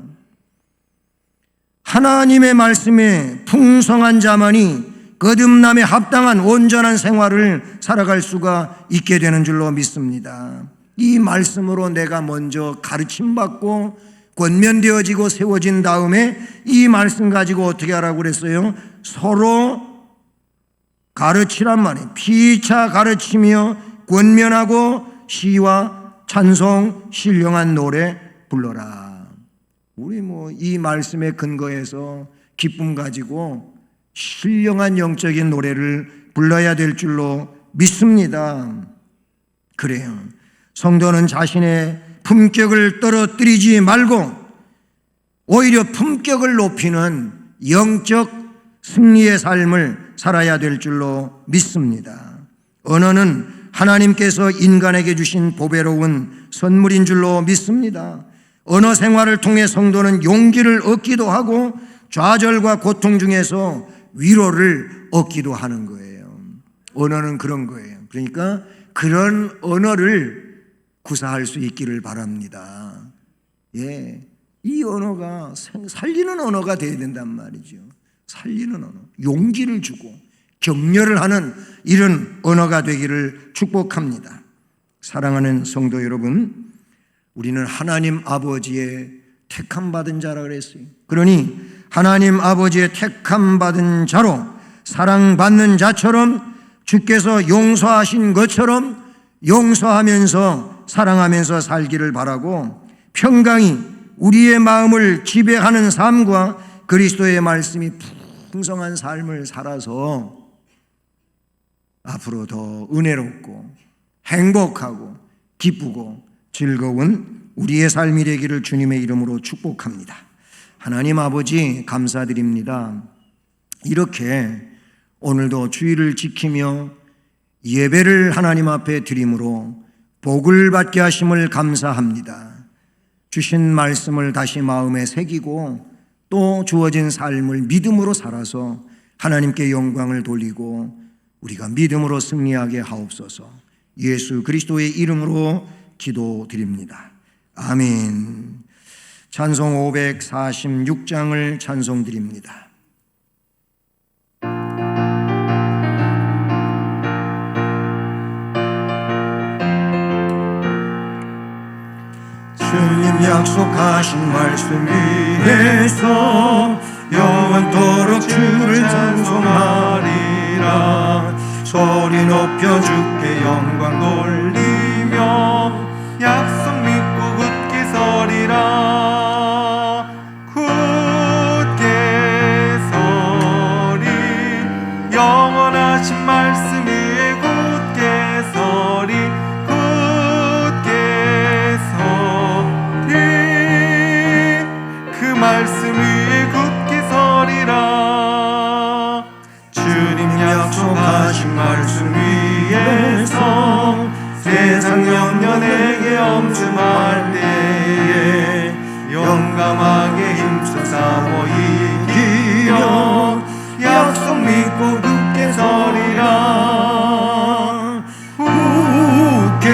하나님의 말씀에 풍성한 자만이 거듭남에 합당한 온전한 생활을 살아갈 수가 있게 되는 줄로 믿습니다. 이 말씀으로 내가 먼저 가르침받고 권면되어지고 세워진 다음에 이 말씀 가지고 어떻게 하라고 그랬어요? 서로 가르치란 말이에요. 피차 가르치며 권면하고 시와 찬송 신령한 노래 불러라. 우리 이 말씀에 근거해서 기쁨 가지고 신령한 영적인 노래를 불러야 될 줄로 믿습니다. 그래요. 성도는 자신의 품격을 떨어뜨리지 말고 오히려 품격을 높이는 영적 승리의 삶을 살아야 될 줄로 믿습니다. 언어는 하나님께서 인간에게 주신 보배로운 선물인 줄로 믿습니다. 언어 생활을 통해 성도는 용기를 얻기도 하고 좌절과 고통 중에서 위로를 얻기도 하는 거예요. 언어는 그런 거예요. 그러니까 그런 언어를 구사할 수 있기를 바랍니다. 이 언어가 살리는 언어가 되어야 된단 말이죠. 살리는 언어, 용기를 주고 격려를 하는 이런 언어가 되기를 축복합니다. 사랑하는 성도 여러분, 우리는 하나님 아버지의 택함받은 자라 그랬어요. 그러니 하나님 아버지의 택함받은 자로 사랑받는 자처럼 주께서 용서하신 것처럼 용서하면서 사랑하면서 살기를 바라고 평강이 우리의 마음을 지배하는 삶과 그리스도의 말씀이 풍성한 삶을 살아서 앞으로 더 은혜롭고 행복하고 기쁘고 즐거운 우리의 삶이 되기를 주님의 이름으로 축복합니다. 하나님 아버지 감사드립니다. 이렇게 오늘도 주의를 지키며 예배를 하나님 앞에 드림으로 복을 받게 하심을 감사합니다. 주신 말씀을 다시 마음에 새기고 또 주어진 삶을 믿음으로 살아서 하나님께 영광을 돌리고 우리가 믿음으로 승리하게 하옵소서. 예수 그리스도의 이름으로 기도드립니다. 아멘. 찬송 546장을 찬송드립니다. 주님 약속하신 말씀 위에서 영원토록 주를 찬송하리라. 소리 높여 주께 영광 돌리며 약속 믿고 굳게 서리라. 굳게 서리 영원하신 말씀 위에 굳게 서리. 굳게 서리 그 말씀 위에 굳게 서리라. 주님 약속하신 말씀 위에서 세상 영년에게 엄중할 때에 용감하게 힘써 싸워 이기며 약속 믿고 굳게 서리라. 굳게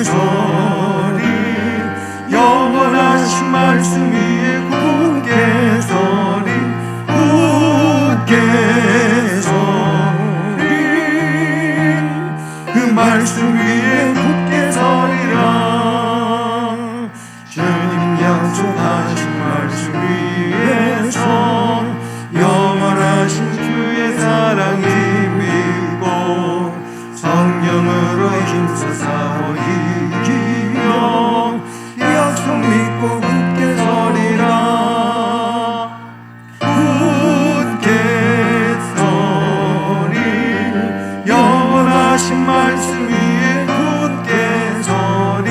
서리 영원하신 말씀 위에 굳게 서리. 굳게 서리 그 말씀 위에 굳게 서리라. 주님 약속하신 말씀 위에서 영원하신 주의 사랑 힘입고 성령으로 힘써 싸워 이기며 약속 믿고 굳게 서리라. 굳게 서리 영원하신 말씀 위에 굳게 서리.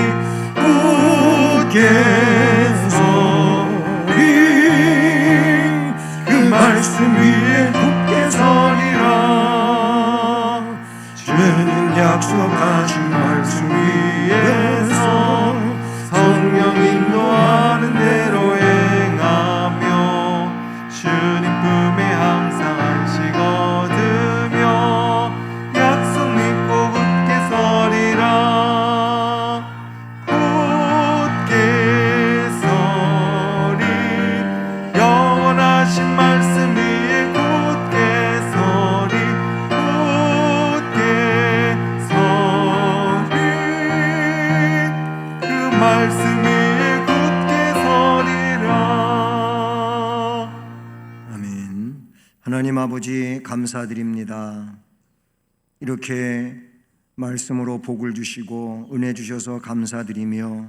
굳게 서리 그 말씀 위에 굳게 서리라. 주님 약속하신 말씀 위에서 성령 인도하는 대로 행하며 주님 품에 항상 안식 얻으며 약속 믿고 굳게 서리라. 굳게 서리 영원하신 말씀 위에 굳게 서리. 굳게 서리 그 말씀 위에 굳게 서리라. 아멘. 하나님 아버지 감사드립니다. 이렇게 말씀으로 복을 주시고 은혜 주셔서 감사드리며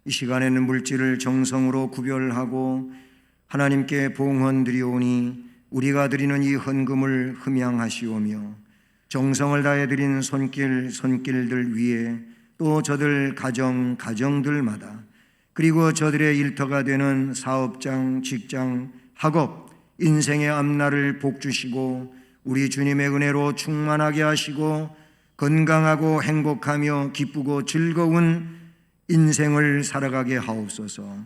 이 시간에는 물질을 정성으로 구별하고 하나님께 봉헌 드리오니 우리가 드리는 이 헌금을 흠양하시오며 정성을 다해 드린 손길들 위에 또 저들 가정들마다 그리고 저들의 일터가 되는 사업장, 직장, 학업, 인생의 앞날을 복주시고 우리 주님의 은혜로 충만하게 하시고 건강하고 행복하며 기쁘고 즐거운 인생을 살아가게 하옵소서.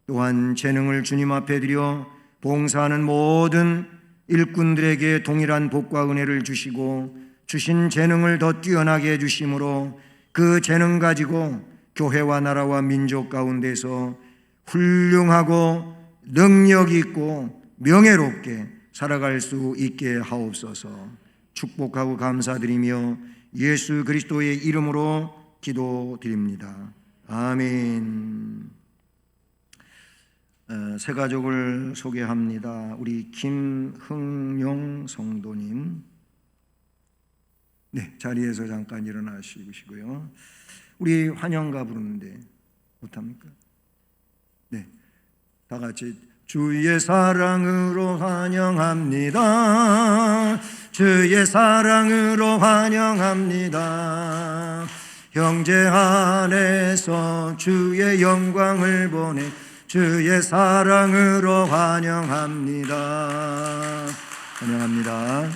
또한 재능을 주님 앞에 드려 봉사하는 모든 일꾼들에게 동일한 복과 은혜를 주시고 주신 재능을 더 뛰어나게 해주심으로 그 재능 가지고 교회와 나라와 민족 가운데서 훌륭하고 능력 있고 명예롭게 살아갈 수 있게 하옵소서. 축복하고 감사드리며 예수 그리스도의 이름으로 기도드립니다. 아멘. 새 가족을 소개합니다. 우리 김흥용 성도님, 네, 자리에서 잠깐 일어나시고요. 우리 환영가 부르는데 못합니까? 네, 다 같이 주의 사랑으로 환영합니다. 주의 사랑으로 환영합니다. 형제 안에서 주의 영광을 보내 주의 사랑으로 환영합니다. 환영합니다.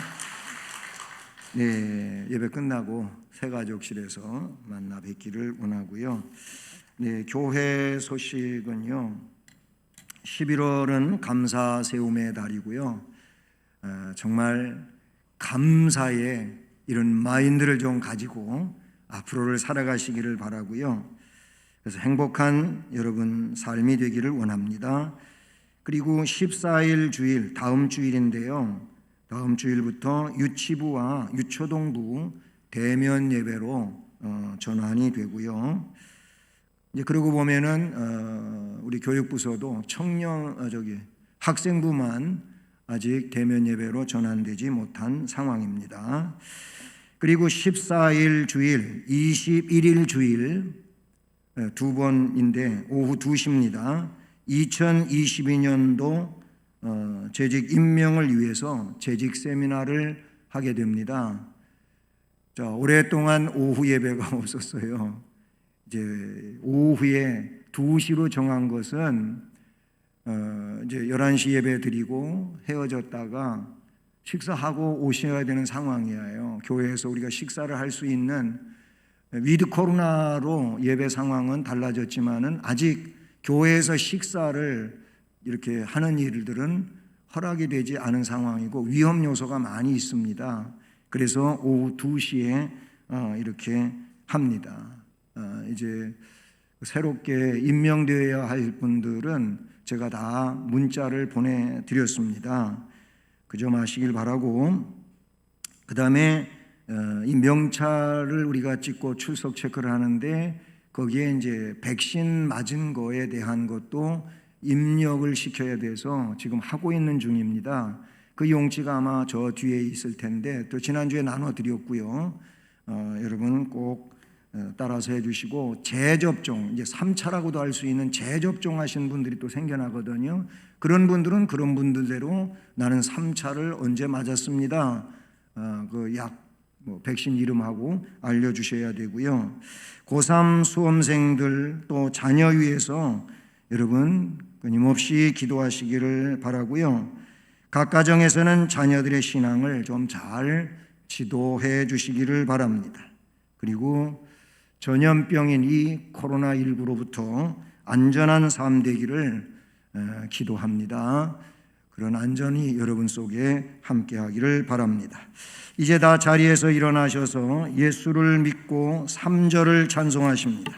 네, 예배 끝나고 새가족실에서 만나 뵙기를 원하고요. 네, 교회 소식은요. 11월은 감사 세움의 달이고요. 정말 감사의 이런 마인드를 좀 가지고 앞으로를 살아가시기를 바라고요. 그래서 행복한 여러분 삶이 되기를 원합니다. 그리고 14일 주일, 다음 주일인데요. 다음 주일부터 유치부와 유초동부 대면 예배로 전환이 되고요. 이제 그러고 보면은 우리 교육부서도 학생부만 아직 대면 예배로 전환되지 못한 상황입니다. 그리고 14일 주일, 21일 주일 두 번인데 오후 2시입니다. 2022년도 재직 임명을 위해서 재직 세미나를 하게 됩니다. 자, 오랫동안 오후 예배가 없었어요. 이제 오후에 2시로 정한 것은 이제 11시 예배 드리고 헤어졌다가 식사하고 오셔야 되는 상황이에요. 교회에서 우리가 식사를 할 수 있는 위드 코로나로 예배 상황은 달라졌지만은 아직 교회에서 식사를 이렇게 하는 일들은 허락이 되지 않은 상황이고 위험 요소가 많이 있습니다. 그래서 오후 2시에 이렇게 합니다. 이제 새롭게 임명되어야 할 분들은 제가 다 문자를 보내드렸습니다. 그 점 아시길 바라고, 그 다음에 이 명찰을 우리가 찍고 출석 체크를 하는데 거기에 이제 백신 맞은 거에 대한 것도 입력을 시켜야 돼서 지금 하고 있는 중입니다. 그 용지가 아마 저 뒤에 있을 텐데 또 지난주에 나눠드렸고요. 여러분 꼭 따라서 해주시고, 재접종, 이제 3차라고도 할 수 있는 재접종 하신 분들이 또 생겨나거든요. 그런 분들은 그런 분들대로 나는 3차를 언제 맞았습니다. 백신 이름하고 알려주셔야 되고요. 고3 수험생들 또 자녀 위해서 여러분 끊임없이 기도하시기를 바라고요. 각 가정에서는 자녀들의 신앙을 좀 잘 지도해 주시기를 바랍니다. 그리고 전염병인 이 코로나19로부터 안전한 삶 되기를 기도합니다. 그런 안전이 여러분 속에 함께하기를 바랍니다. 이제 다 자리에서 일어나셔서 예수를 믿고 3절을 찬송하십니다.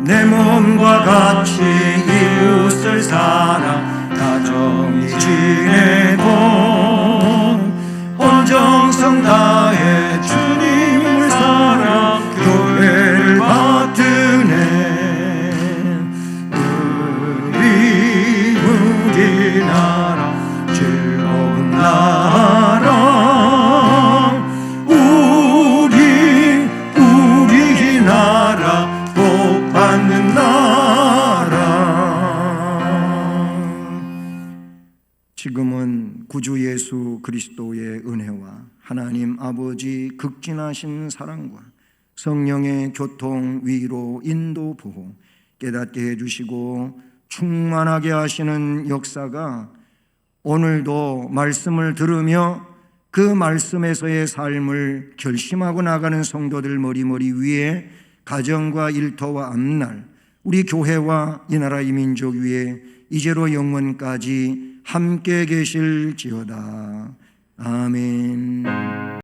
내 몸과 같이 이웃을 사랑 다정히 지내고 온 정성 다해 주님을 사랑 교회를 받드네. 우리나라 즐거운 나라, 우리나라 복 받는 나라. 지금은 구주 예수 그리스도의 은혜와 하나님 아버지 극진하신 사랑과 성령의 교통, 위로, 인도, 보호 깨닫게 해주시고 충만하게 하시는 역사가 오늘도 말씀을 들으며 그 말씀에서의 삶을 결심하고 나가는 성도들 머리머리 위에 가정과 일터와 앞날 우리 교회와 이 나라 이 민족 위에 이제로 영원까지 함께 계실지어다. 아멘.